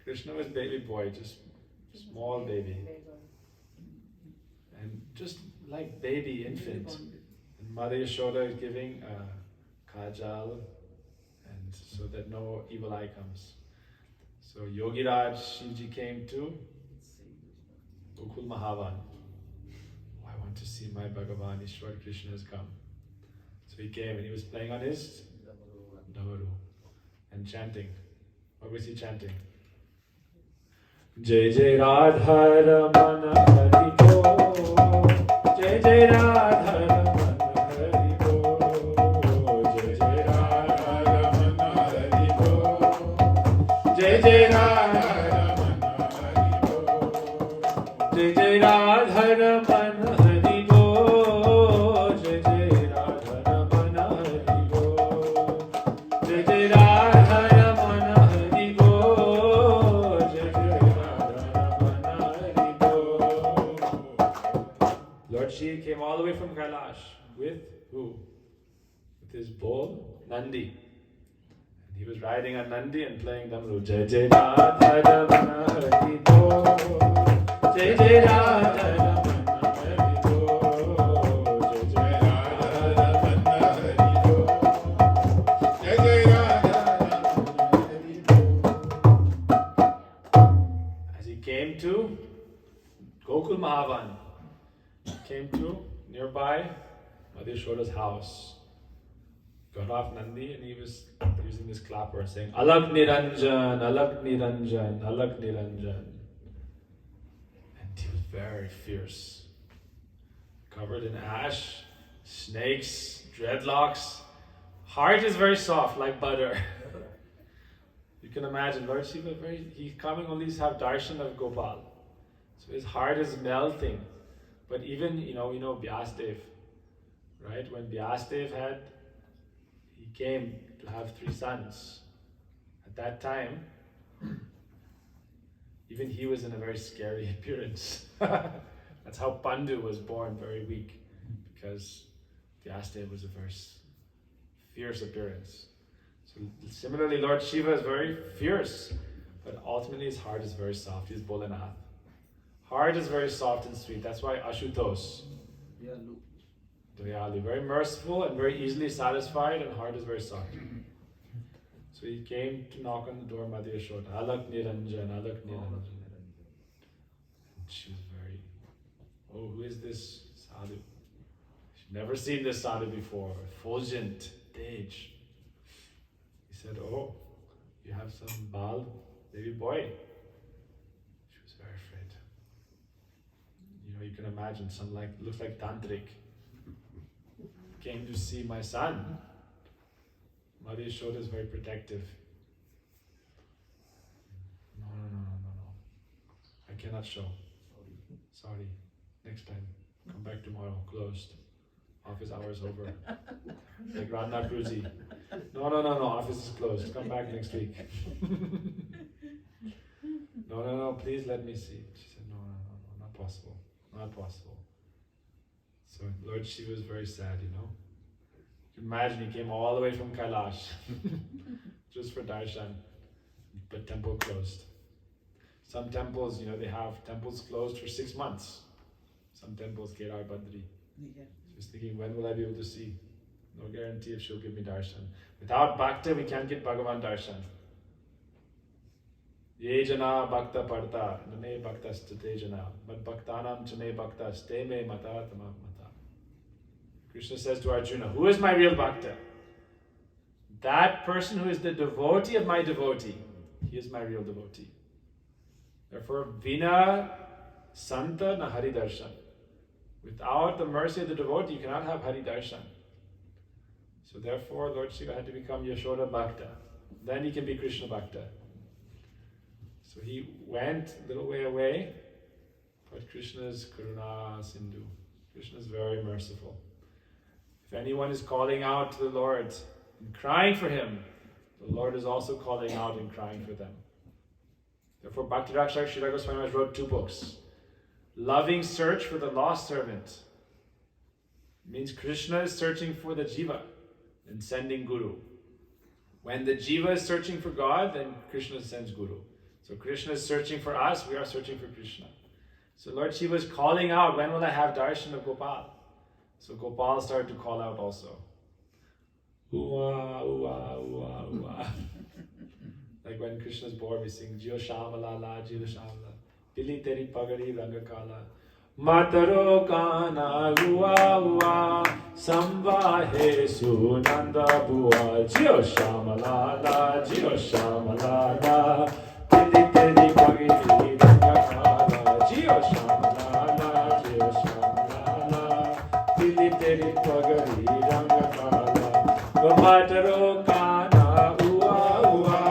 Krishna was baby boy, just small baby. And just like baby infant. And Mother Yashoda is giving kajal, and so that no evil eye comes. So Yogiraj Shivji came to Gokul Mahavan. Oh, I want to see my Bhagavan, Ishwar Krishna has come. So he came and he was playing on his Damaru and chanting. What was he chanting? Jai Jai Radha Ramana Hari Bo, Jai Jai Radha Ramana Hari Bo, Jai Jai Radha Ramana Hari Bo, Jai Jai Radha Ramana Hari Bo, Jai Jai Radha Ramana Hari Bo, Jai Jai Radha Ramana Hari Bo, Jai Jai Radha Ramana Hari Bo, Jai Jai Radha Ramana Hari Bo. Lord Shiva came all the way from Kailash with who? With his bull, Nandi. And he was riding on Nandi and playing Damru. Jai Jai Radha Ramana Hari Bo, Jai Jai Radha Ramana Hari Bo, Jai Jai Radha Ramana Hari Bo, Jai Jai Radha Ramana Hari Bo. As he came to Gokul Mahavan, came to nearby Mother Yashoda's house, got off Nandi, and he was using this clapper saying Alak Niranjan, Alak Niranjan, Alak Niranjan. And he was very fierce, covered in ash, snakes, dreadlocks. Heart is very soft, like butter. You can imagine Lord Shiva, he's coming only to have darshan of Gopal. So his heart is melting. But even, you know Vyasdev, right? When Vyasdev he came to have 3 sons. At that time, even he was in a very scary appearance. That's how Pandu was born, very weak, because Vyasdev was a very fierce appearance. So similarly, Lord Shiva is very fierce, but ultimately his heart is very soft. He's Bholanath. Heart is very soft and sweet. That's why Ashutosh. Dayalu. Very merciful and very easily satisfied, and heart is very soft. So he came to knock on the door of Mother Yashoda. Alak Niranjan, Alak Niranjan. And she was very, oh, who is this sadhu? She'd never seen this sadhu before. Fulgent, Tej. He said, oh, you have some Bal, baby boy. She was very afraid. You can imagine some looks like tantric. Came to see my son. Mother Yashoda is very protective. No. I cannot show. Sorry. Next time. Come back tomorrow. Closed. Office hours over. Like Radha Pruji. No. Office is closed. Come back next week. No. Please let me see. She said, no. Not possible. Not possible. So Lord Shiva was very sad, You can imagine he came all the way from Kailash just for darshan, but temple closed. Some temples, they have temples closed for 6 months. Some temples, Kedar Badri. She was thinking, when will I be able to see? No guarantee if she'll give me darshan. Without bhakta, we can't get Bhagavan darshan. Ye jana bhakta parta, name bhakta state jana, mad bhaktanam chane bhakta ste me mata tamam mata. Krishna says to Arjuna, who is my real bhakta? That person who is the devotee of my devotee. He is my real devotee. Therefore, vina santa na hari darshan. Without the mercy of the devotee, you cannot have hari darshan. So therefore, Lord Shiva had to become Yashoda Bhakta. Then he can be Krishna Bhakta. So he went a little way away, but Krishna is Karuna Sindhu. Krishna is very merciful. If anyone is calling out to the Lord and crying for him, the Lord is also calling out and crying for them. Therefore, Bhakti Rakshak Srila Goswami Maharaj wrote 2 books. Loving Search for the Lost Servant. It means Krishna is searching for the Jiva and sending Guru. When the Jiva is searching for God, then Krishna sends Guru. So Krishna is searching for us, we are searching for Krishna. So Lord Shiva is calling out, when will I have darshan of Gopal? So Gopal started to call out also. Ooh-ah, ooh-ah, ooh-ah, ooh-ah. Like when Krishna's born, we sing Jio Shamala La, Jio Shamala, Pili Teri Pagari Rangakala. Mataro Kana Ua Ua, Samvahe Sunanda Bua, Jio Shamala La, Jio Shamala La, Pili Teri Pagari Rangakala, Jio Shamala La, Jio Shamala La, Pili Teri Pagari Rangakala. Mataro Kana Ua Ua,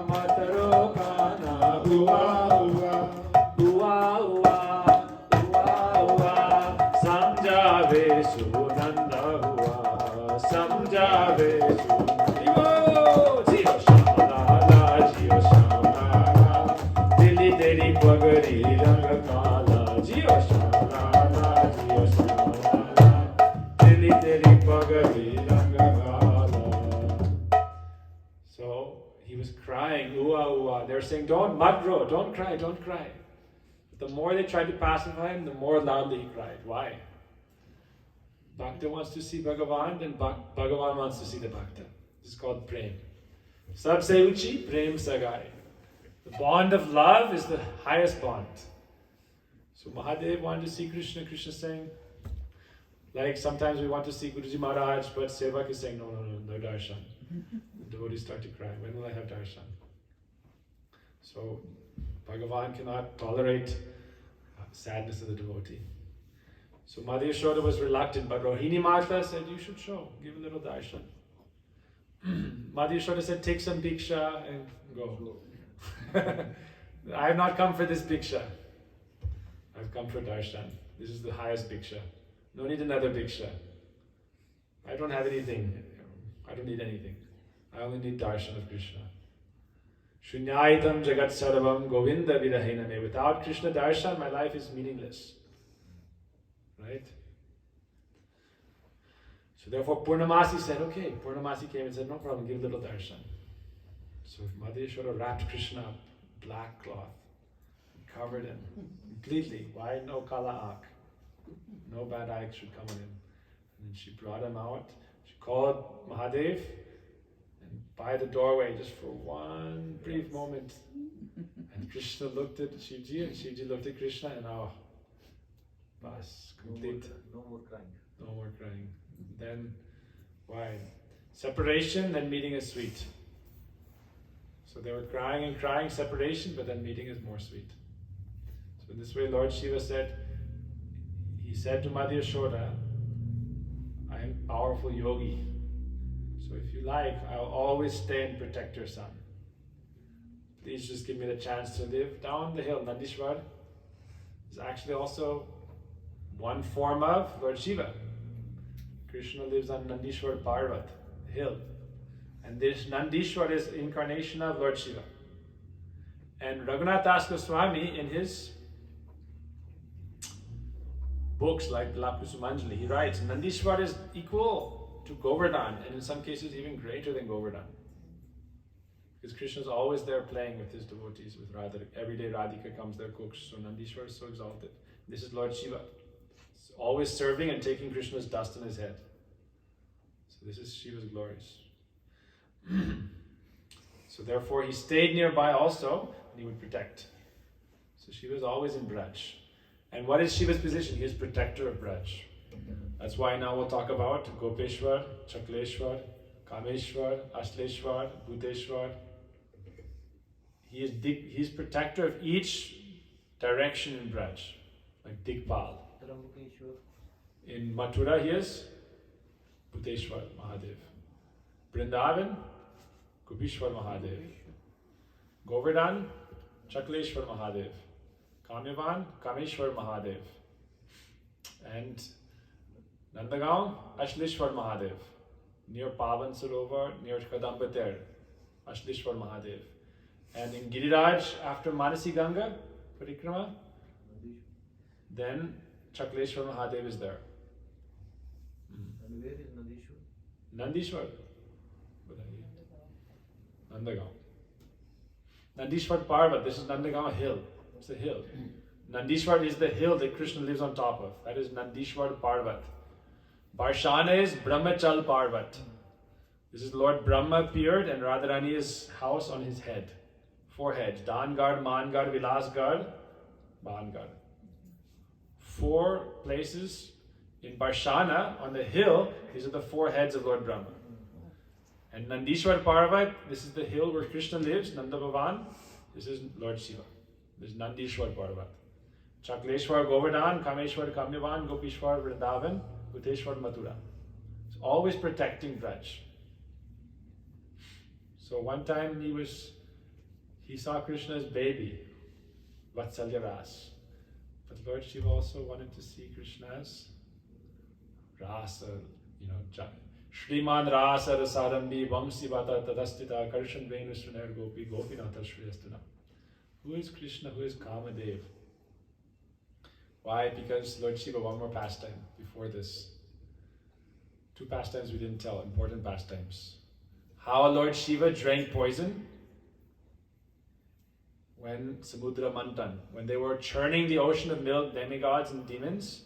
Mataro Kana Ua Ua, Ua Ua, Ua Ua, Samjave Sunanda Ua, Samjave Sunanda. Jio Shamala, Jio Shamala, Dili Deri Pagari Rangakala, Jio Shamala, Jio Shamala, Dili Deri Pagari Rangakala. So he was crying, ooh-ah, ooh-ah. They were saying, don't, Madro, don't cry, don't cry. But the more they tried to pacify him, the more loudly he cried. Why? Bhakta wants to see Bhagavan, and Bhagavan wants to see the Bhakta. This is called Prem. Sabse uchi, Prem sagai. The bond of love is the highest bond. So Mahadev wanted to see Krishna. Krishna saying, like sometimes we want to see Guruji Maharaj, but Sevak is saying, no darshan. The devotees start to cry. When will I have darshan? So Bhagavan cannot tolerate sadness of the devotee. So Mother Yashoda was reluctant, but Rohini Mata said, you should show, give a little darshan. Mother Yashoda said, take some bhiksha and go. I have not come for this bhiksha. I've come for darshan. This is the highest bhiksha. No need another bhiksha. I don't have anything. I don't need anything. I only need darshan of Krishna. Shunyaitam jagat sarvam govinda vidahename. Without Krishna darshan, my life is meaningless. Right? So therefore Purnamasi said, okay. Purnamasi came and said, no problem, give a little darshan. So Mother Yashoda wrapped Krishna up, black cloth, covered him completely. Why? No kala ak. No bad eye should come on him. And then she brought him out. She called Mahadev, and by the doorway, just for one brief moment. And Krishna looked at Shivji, and Shivji looked at Krishna, and bas, complete. No more crying. No more crying. Then, why? Separation, then meeting is sweet. So they were crying and crying, separation, but then meeting is more sweet. So in this way, Lord Shiva said, he said to Mother Yashoda, I am a powerful yogi. So if you like, I'll always stay and protect your son. Please just give me the chance to live down the hill. Nandishwar is actually also one form of Lord Shiva. Krishna lives on Nandishwar Parvat, hill. And this Nandishwar is incarnation of Lord Shiva. And Raghunath Das Goswami, in his books like Lakusumanjali, he writes, Nandishwar is equal to Govardhan, and in some cases even greater than Govardhan. Because Krishna is always there playing with his devotees, with Radha. Every day Radhika comes there, cooks, so Nandishwar is so exalted. This is Lord Shiva. He's always serving and taking Krishna's dust on his head. So this is Shiva's glories. So therefore he stayed nearby also, and he would protect. So Shiva is always in Braj. And what is Shiva's position? He is protector of Braj. That's why now we'll talk about Gopeshwar, Chakleshwar, Kameshwar, Ashleshwar, Bhuteshwar. He is protector of each direction in Braj, like Digpal. In Mathura he is Bhuteshwar Mahadev. Vrindavan, Gopeshwar Mahadev. Govardhan, Chakleshwar Mahadev. Kamyavan, Kameshwar Mahadev. And Nandagaon, Ashleshwar Mahadev. Near Pavan Sarovar, near Kadambater, Ashleshwar Mahadev. And in Giriraj, after Manasi Ganga, Parikrama, then Chakleshwar Mahadev is there. And where is Nandishwar? Nandishwar. Nandagaon. Nandishwar Parvat, this is Nandagaon hill. It's a hill. Nandishwar is the hill that Krishna lives on top of. That is Nandishwar Parvat. Barshana is Brahmachal Parvat. This is Lord Brahma appeared and Radharani's house on his head. 4 heads. Dangad, Mangad, Vilasgad, Bangad. 4 places in Barshana on the hill. These are the 4 heads of Lord Brahma. And Nandishwar Parvat, this is the hill where Krishna lives, Nanda Bhavan. This is Lord Shiva. This is Nandishwar Parvat. Chakleshwar Govardhan, Kameshwar Kamyavan, Gopishwar Vrindavan, Uteshwar Mathura. It's always protecting Braj. So one time he saw Krishna's baby, Vatsalya Ras. But Lord Shiva also wanted to see Krishna's Rasa, Shriman Rasa Rasarambi Vamsi Vata Tadastita Karshan Venu Suner Gopi Gopinatha Shriyastuna. Who is Krishna? Who is Kamadev? Why? Because Lord Shiva, one more pastime before this. 2 pastimes we didn't tell, important pastimes. How Lord Shiva drank poison when Samudra Mantan, when they were churning the ocean of milk, demigods and demons,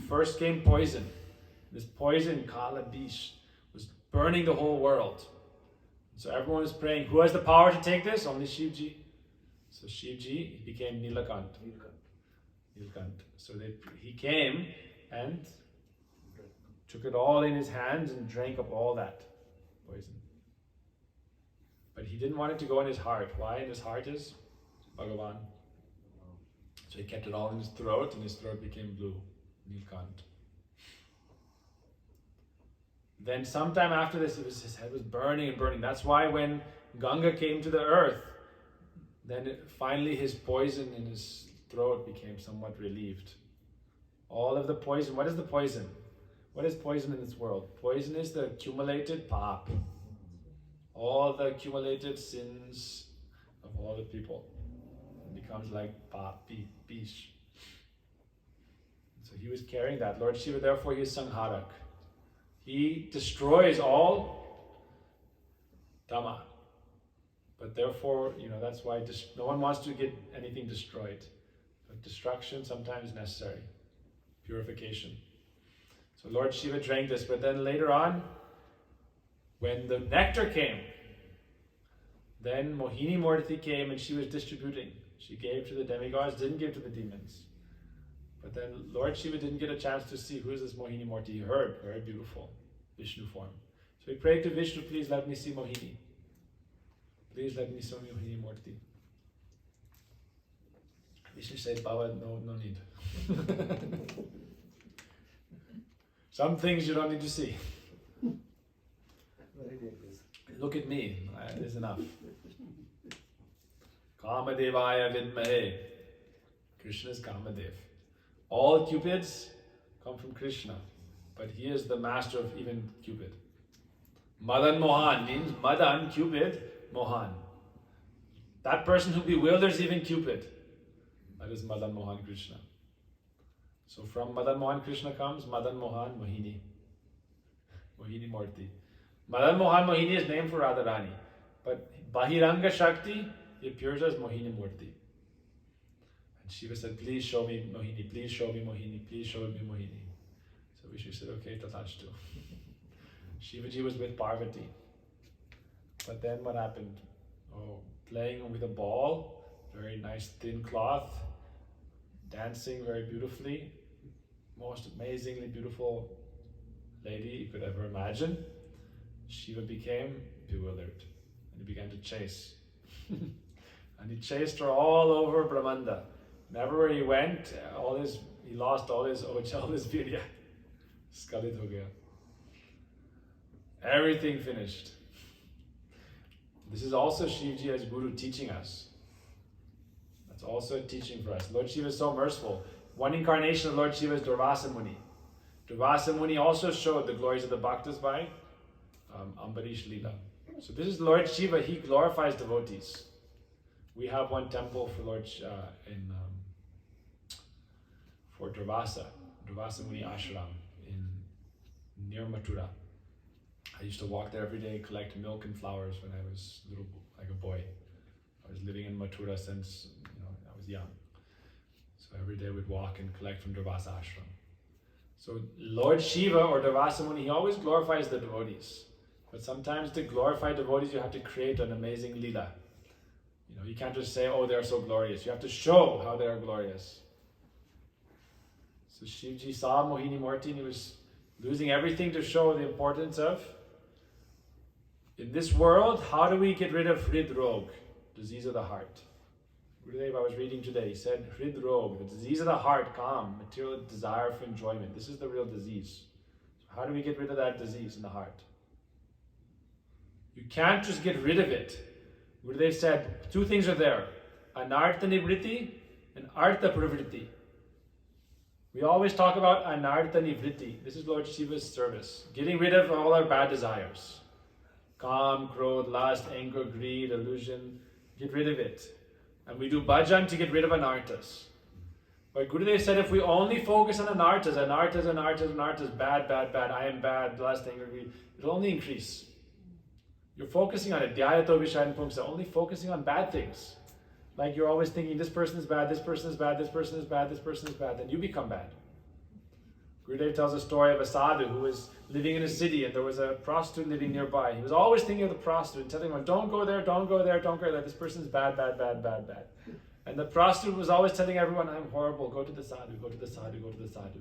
first came poison. This poison, Kala Bish, was burning the whole world. So everyone was praying, who has the power to take this? Only Shivji. So Shivji became Nilakant. So he came and took it all in his hands and drank up all that poison. But he didn't want it to go in his heart. Why? In his heart is Bhagavan. So he kept it all in his throat, and his throat became blue, Nilkant. Then sometime after this, his head was burning and burning. That's why when Ganga came to the earth, then finally his poison in his throat became somewhat relieved. All of the poison, what is the poison? What is poison in this world? Poison is the accumulated pap. All the accumulated sins of all the people. It becomes like pap, pish. So he was carrying that. Lord Shiva, therefore, he is Sangharak. He destroys all Dhamma. But therefore, that's why no one wants to get anything destroyed. But destruction sometimes is necessary. Purification. So Lord Shiva drank this, but then later on, when the nectar came, then Mohini Murti came and she was distributing. She gave to the demigods, didn't give to the demons. But then Lord Shiva didn't get a chance to see who is this Mohini Murti. He heard, very beautiful, Vishnu form. So he prayed to Vishnu, please let me see Mohini. Please let me see Mohini Murti. Vishnu said, Baba, no need. Some things you don't need to see. Look at me, it is enough. Kamadevaya Vidmahe. Krishna is Kamadev. All Cupids come from Krishna, but he is the master of even Cupid. Madan Mohan means Madan, Cupid, Mohan. That person who bewilders even Cupid, that is Madan Mohan Krishna. So from Madan Mohan Krishna comes Madan Mohan Mohini. Mohini Murti. Madan Mohan Mohini is named for Radharani. But Bahiranga Shakti, he appears as Mohini Murti. And Shiva said, please show me Mohini, please show me Mohini, please show me Mohini. So Vishnu said, okay, Tatashtu. Shivaji was with Parvati. But then what happened? Playing with a ball, very nice thin cloth, dancing very beautifully, most amazingly beautiful lady you could ever imagine. Shiva became bewildered and he began to chase. And he chased her all over Brahmanda. And everywhere he went, he lost all his virya. Skalit ho gaya. Everything finished. This is also Shivji as Guru teaching us. That's also a teaching for us. Lord Shiva is so merciful. One incarnation of Lord Shiva is Durvasa Muni. Durvasa Muni also showed the glories of the Bhaktas by Ambarish Leela. So this is Lord Shiva. He glorifies devotees. We have one temple for Lord for Durvasa Muni Ashram near Mathura. I used to walk there every day, collect milk and flowers when I was like a boy. I was living in Mathura since I was young. So every day we'd walk and collect from Durvasa ashram. So Lord Shiva or Durvasa Muni, he always glorifies the devotees. But sometimes to glorify devotees, you have to create an amazing lila. You can't just say, oh, they're so glorious. You have to show how they are glorious. So Shivji saw Mohini Murti and he was losing everything to show the importance of, in this world, how do we get rid of Hrid Rog, disease of the heart? Gurudev, I was reading today, he said, Hrid Rog, the disease of the heart, calm, material desire for enjoyment. This is the real disease. So how do we get rid of that disease in the heart? You can't just get rid of it. Gurudev said, two things are there, Anartha Nivritti and Artha Pravritti. We always talk about Anartha Nivritti. This is Lord Shiva's service. Getting rid of all our bad desires. Kam, krodh, lust, anger, greed, illusion. Get rid of it. And we do bhajan to get rid of anarthas. But Gurudev said if we only focus on anarthas, bad, bad, bad, I am bad, lust, anger, greed, it'll only increase. You're focusing on it. Dhyayato Vishayan Pumsa, only focusing on bad things. Like you're always thinking, this person is bad, this person is bad, this person is bad, this person is bad. Then you become bad. Gurudev tells a story of a sadhu who was living in a city and there was a prostitute living nearby. He was always thinking of the prostitute and telling everyone, don't go there, don't go there, don't go there. This person is bad, bad, bad, bad, bad. And the prostitute was always telling everyone, I'm horrible, go to the sadhu, go to the sadhu, go to the sadhu.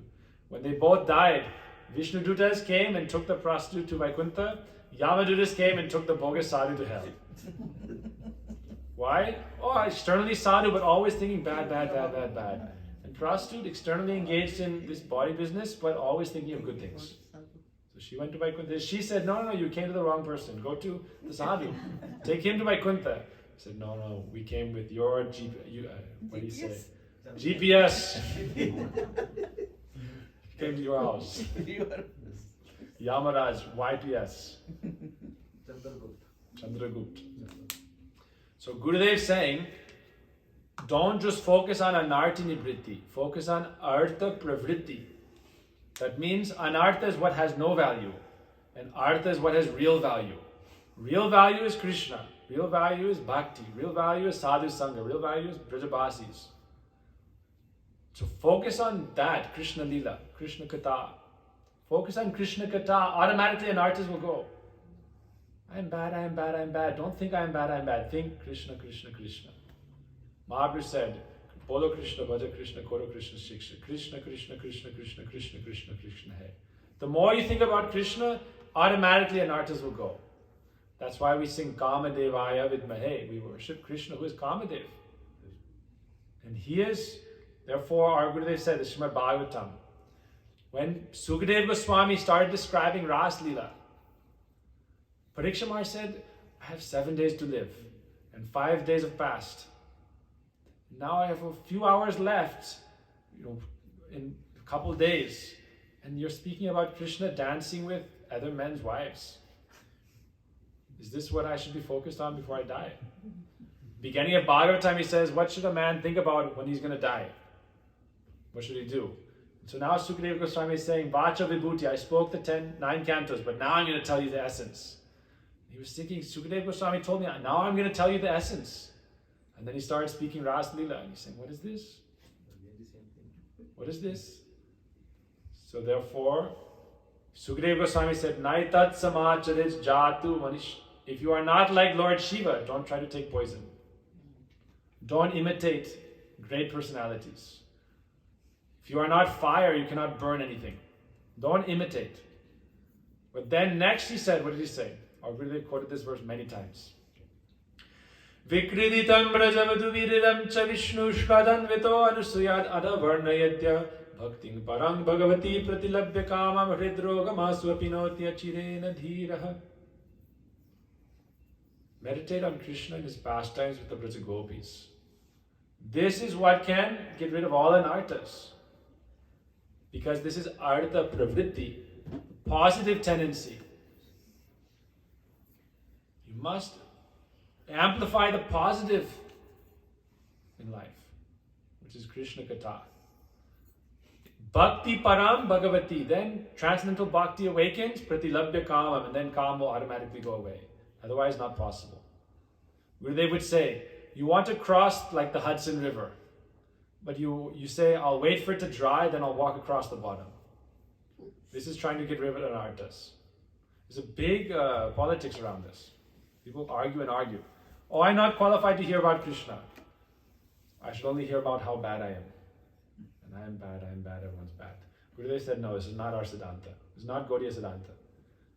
When they both died, Vishnu Dutas came and took the prostitute to Vaikuntha. Yamadutas came and took the bogus sadhu to hell. Why? Oh, externally sadhu, but always thinking bad, bad, bad, bad, bad. And prostitute, externally engaged in this body business, but always thinking of good things. So she went to Vaikuntha. She said, no, you came to the wrong person. Go to the sadhu. Take him to Vaikuntha. He said, no, we came with your what do you say? GPS. Came to your house. Yamaraj, YPS. Chandragupta. So Gurudev is saying, don't just focus on anartha nivritti, focus on artha pravritti. That means anartha is what has no value, and artha is what has real value. Real value is Krishna, real value is bhakti, real value is sadhu sangha, real value is brajabasis. So focus on that, Krishna Leela, Krishna Katha. Focus on Krishna Katha, automatically anarthas will go. I am bad, I am bad, I am bad. Don't think I am bad, I am bad. Think Krishna, Krishna, Krishna. Mahaprabhu said, Bolo Krishna, Bhaja Krishna, Koro Krishna, Shiksha. Krishna, Krishna, Krishna, Krishna, Krishna, Krishna, Krishna, Hai. The more you think about Krishna, automatically anarthas will go. That's why we sing Kama Devaya Vidmahe. We worship Krishna, who is Kamadev. And he is, therefore, our Gurudev said, the Srimad Bhagavatam. When Sukadeva Goswami started describing Ras Leela, Parikshit Maharaj said, I have 7 days to live and 5 days of fast. Now I have a few hours left, in a couple of days. And you're speaking about Krishna dancing with other men's wives. Is this what I should be focused on before I die? Beginning of Bhagavatam, he says, what should a man think about when he's going to die? What should he do? So now Sukadeva Goswami is saying, Vacha Vibhuti, I spoke the 9 cantos, but now I'm going to tell you the essence. He was thinking, Sukadeva Goswami told me, now I'm going to tell you the essence. And then he started speaking Ras Leela, and he's saying, what is this? What is this? So therefore, Sukadeva Goswami said, Naitat samacharij jatu manish. If you are not like Lord Shiva, don't try to take poison. Don't imitate great personalities. If you are not fire, you cannot burn anything. Don't imitate. But then next he said, what did he say? Our Gurudev quoted this verse many times. Vikriditam brajavadu viridam cha vishnu shradanvito anusuyad adavarnayadya bhakting parang bhagavati pratilabhya kamam hridrogamaswapinoti achirena dhiraha. Meditate on Krishna and his pastimes with the Braja Gopis. This is what can get rid of all anarthas. Because this is artha pravritti, positive tendency. You must amplify the positive in life, which is Krishna Katha. Bhakti param bhagavati, then transcendental bhakti awakens, pratilabhya kamam, and then kam will automatically go away. Otherwise not possible. Gurudev would say, You want to cross like the Hudson River, but you say, I'll wait for it to dry, then I'll walk across the bottom. This is trying to get rid of anarthas. There's a big politics around this. People argue and argue. Oh, I'm not qualified to hear about Krishna. I should only hear about how bad I am. And I am bad, everyone's bad. Gurudev said, no, this is not our Siddhanta. This is not Gaudiya Siddhanta.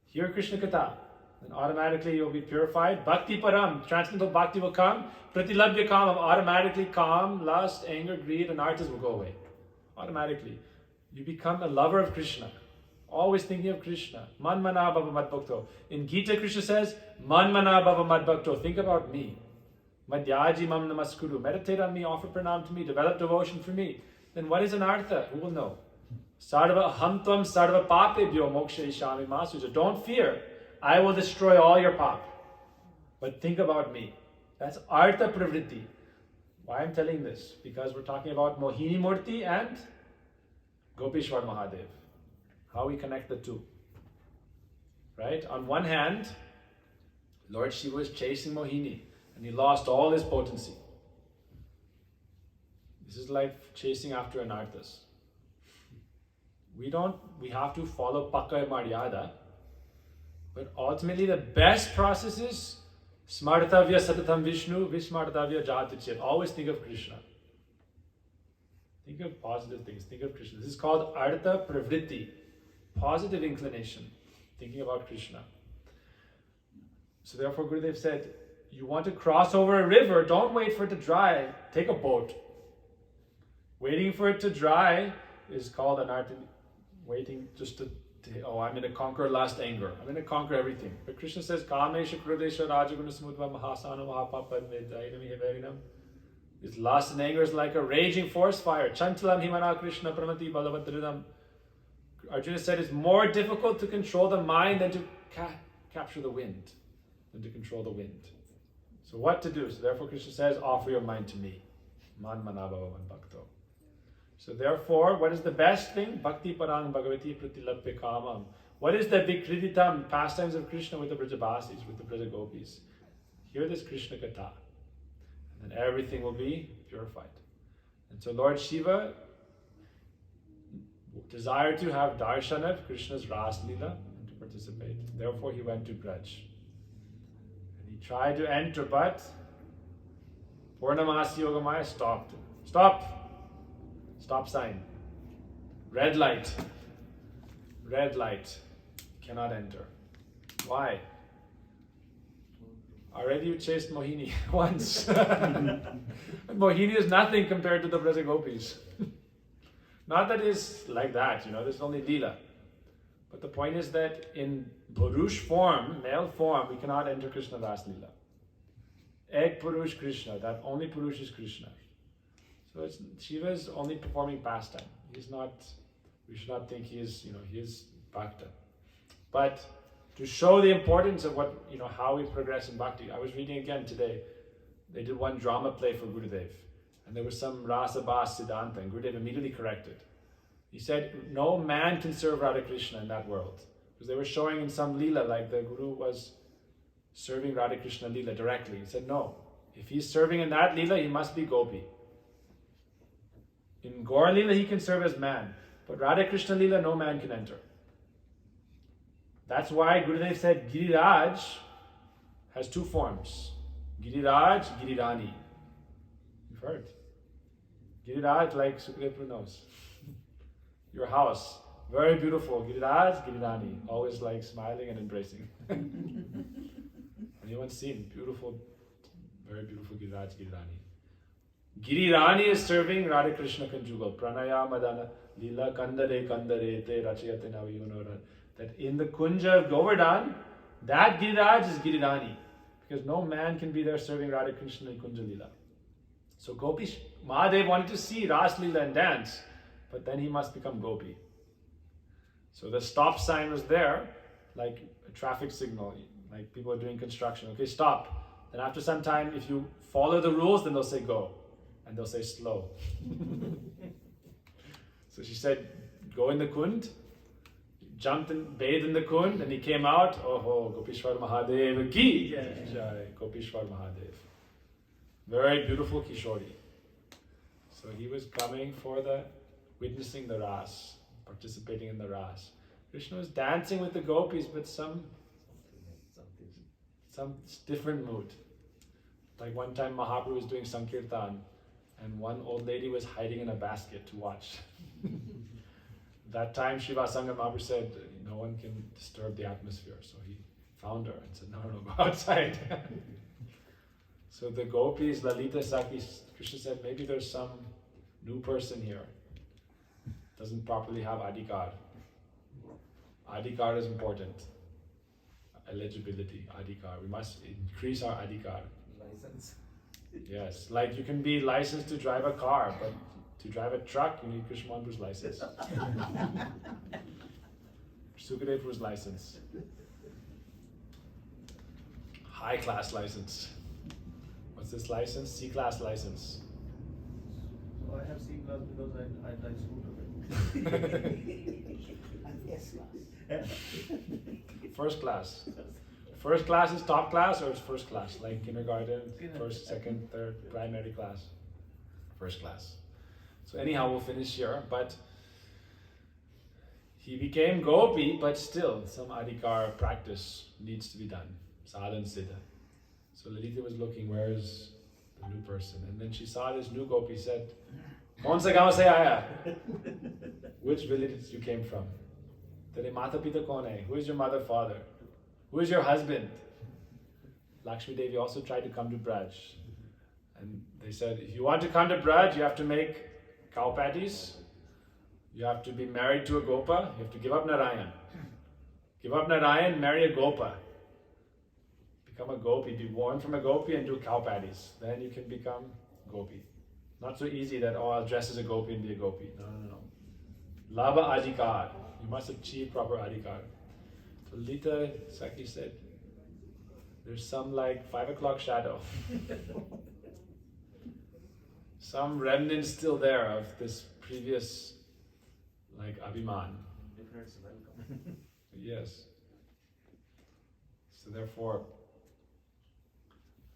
Hear Krishna Katha, then automatically you'll be purified. Bhakti Param, transcendental bhakti will come. Pratilabhya Kamam, automatically calm, lust, anger, greed, and anarthas will go away. Automatically. You become a lover of Krishna. Always thinking of Krishna. Man mana bhava madbhakto. In Gita, Krishna says, Man mana bhava madbhakto. Think about me. Madhyaji mam namaskuru. Meditate on me, offer pranam to me, develop devotion for me. Then what is anartha? Who will know? Sarva aham tvam sarva papebhyo moksha ishami masuja. Don't fear. I will destroy all your pap. But think about me. That's artha pravritti. Why I'm telling this? Because we're talking about Mohini Murti and Gopishwar Mahadev. How we connect the two. Right? On one hand, Lord Shiva was chasing Mohini and he lost all his potency. This is like chasing after anarthas. We have to follow Pakka Maryada, but ultimately the best process is Smartavya Satatam Vishnu, Vismartavya Jatichit. Always think of Krishna. Think of positive things, think of Krishna. This is called Artha Pravritti. Positive inclination, thinking about Krishna. So therefore Gurudev said, you want to cross over a river, don't wait for it to dry, take a boat. Waiting for it to dry is called anartha, waiting just to I'm going to conquer lust, anger. I'm going to conquer everything. But Krishna says, Kamesha Krodesha Rajaguna Samudva Mahasana Mahapapa Vedainam. This lust and anger is like a raging forest fire. Chantalam Himana Krishna Pramati Balavatridam. Arjuna said it's more difficult to control the mind than to capture the wind, than to control the wind. So what to do? So therefore Krishna says, offer your mind to me. Man manabhava man bhakto. So therefore, what is the best thing? Bhakti parang bhagavati pratilabhya kamam. What is the vikriditam, pastimes of Krishna with the Brajabasis, with the Brajagopis? Hear this Krishna Katha. And then everything will be purified. And so Lord Shiva desired to have darshan of Krishna's Ras Leela and to participate. Therefore he went to Braj. And he tried to enter, but Purnamasi Yogamaya stopped him. Stop! Stop sign. Red light. Red light. Cannot enter. Why? Already you chased Mohini once. Mohini is nothing compared to the Brajagopis. Not that it's like that, this is only Leela. But the point is that in Purush form, male form, we cannot enter Krishna Ras Leela. Ek Purush Krishna, that only Purush is Krishna. So Shiva is only performing pastime. He's not, we should not think he is Bhakta. But to show the importance of what, how we progress in Bhakti, I was reading again today, they did one drama play for Gurudev. And there was some Rasa Bas Siddhanta, and Gurudev immediately corrected. He said, no man can serve Radha Krishna in that world. Because they were showing in some Leela, like the Guru was serving Radha Krishna Leela directly. He said, no, if he's serving in that Leela, he must be Gopi. In Gaur Leela, he can serve as man. But Radha Krishna Leela, no man can enter. That's why Gurudev said Giriraj has two forms. Giriraj, Girirani. You've heard. Giriraj, like Sukadeva knows. Your house, very beautiful. Giriraj, Girirani. Always like smiling and embracing. Anyone's seen beautiful, very beautiful Giriraj, Girirani. Girirani is serving Radha Krishna conjugal. Pranaya Madana Lila Kandare Kandare Te Rachayate Navayunora. That in the Kunja of Govardhan, that Giriraj is Girirani. Because no man can be there serving Radha Krishna in Kunja Lila. So Gopi, Mahadev wanted to see Ras Leela and dance, but then he must become Gopi. So the stop sign was there, like a traffic signal, like people are doing construction. Okay, stop. Then after some time, if you follow the rules, then they'll say go. And they'll say slow. So she said, go in the Kund, jumped and bathed in the Kund, and he came out, oh, Gopishwar Mahadev ki jai, Gopishwar Mahadev. Very beautiful Kishori. So he was coming for witnessing the Ras, participating in the Ras. Krishna was dancing with the gopis, but some different mood. Like one time Mahaprabhu was doing Sankirtan, and one old lady was hiding in a basket to watch. That time Shiva Sangha Mahaprabhu said, no one can disturb the atmosphere. So he found her and said, no, go outside. So the gopis, Lalita, Saki, Krishna said, maybe there's some new person here. Doesn't properly have adhikar. Adhikar is important. Eligibility, adhikar. We must increase our adhikar. License. Yes, like you can be licensed to drive a car, but to drive a truck, you need Krishna Mahaprabhu's license. Sukadeva's license. High class license. What's this license? C-class license. So I have C class because I drive scooter. S class. First class. First class is top class or it's first class? Like kindergarten, first, second, third, primary class. First class. So anyhow, we'll finish here. But he became gopi, but still some adhikar practice needs to be done. Sadhan siddha. So Lalita was looking, where is the new person? And then she saw this new gopi, said, "Kaun sa gaon se aaya?" Which village you came from? Tere mata pita kaun hai? Who is your mother, father? Who is your husband? Lakshmi Devi also tried to come to Braj. And they said, if you want to come to Braj, you have to make cow patties. You have to be married to a gopa. You have to give up Narayan. Give up Narayan, marry a gopa. Become a gopi, be born from a gopi and do cow patties. Then you can become gopi. Not so easy that, I'll dress as a gopi and be a gopi. No. Lava adhikar. You must achieve proper adhikar. So Lita Saki said, there's some like 5 o'clock shadow. Some remnants still there of this previous like Abhiman. Difference welcome. Yes. So therefore,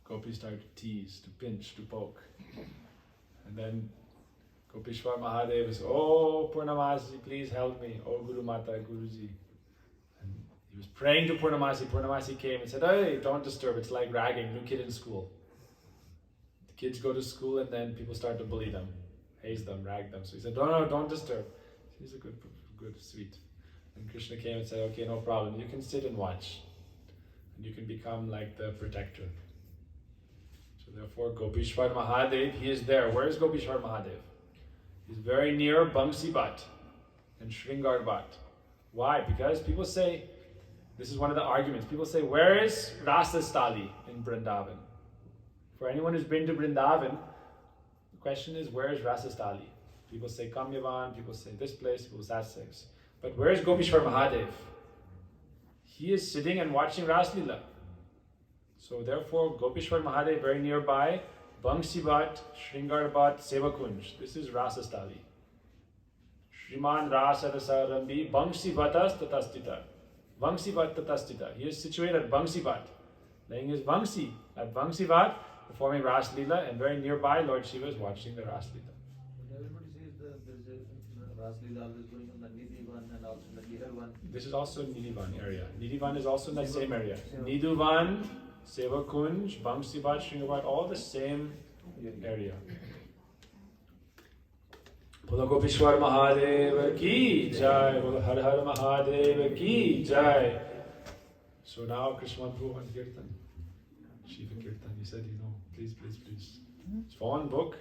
gopis started to tease, to pinch, to poke. And then Gopishwar Mahadev was, oh Purnamasi, please help me. Oh Guru Mata, Guruji. And he was praying to Purnamasi. Purnamasi came and said, hey, don't disturb, it's like ragging, new kid in school. The kids go to school and then people start to bully them, haze them, rag them. So he said, no, don't disturb. He's a good, sweet. And Krishna came and said, okay, no problem, you can sit and watch. And you can become like the protector. So therefore, Gopishwar Mahadev, he is there. Where is Gopishwar Mahadev? He's very near Bangsi Bhat and Shringar Bhat. Why? Because people say, this is one of the arguments, people say, where is Rasastali in Vrindavan? For anyone who's been to Vrindavan, the question is, where is Rasastali? People say Kamyavan, people say this place, people say that place. But where is Gopishwar Mahadev? He is sitting and watching Ras Leela. So therefore, Gopishwar Mahadev very nearby, Bangsi Bhat, Shringar Bhat, Sevakunj. This is Rasastali. Shriman Rasarasa Rambi, Bangsi Bhatas Tatastita. Bangsi Bhat Tatastita. He is situated at Bangsi Bhat. Laying his Bangsi at Bangsi Bhat, performing Ras Leela, and very nearby, Lord Shiva is watching the Ras Leela. Everybody says that there is a Ras Leela always going on the Nidhivan and also the Gihar one. This is also Nidhivan area. Nidhivan is also in that same area. Nidhuvan, Sevakunj, Bangsi Bhat, Shringavat, all the same area. Bolo Gopishwar Mahadev ki jai. Bolo Har Har Mahadev ki jai. So now Krishna Mahaprabhu and Kirtan. Shiva Kirtan. He said, please. It's one book.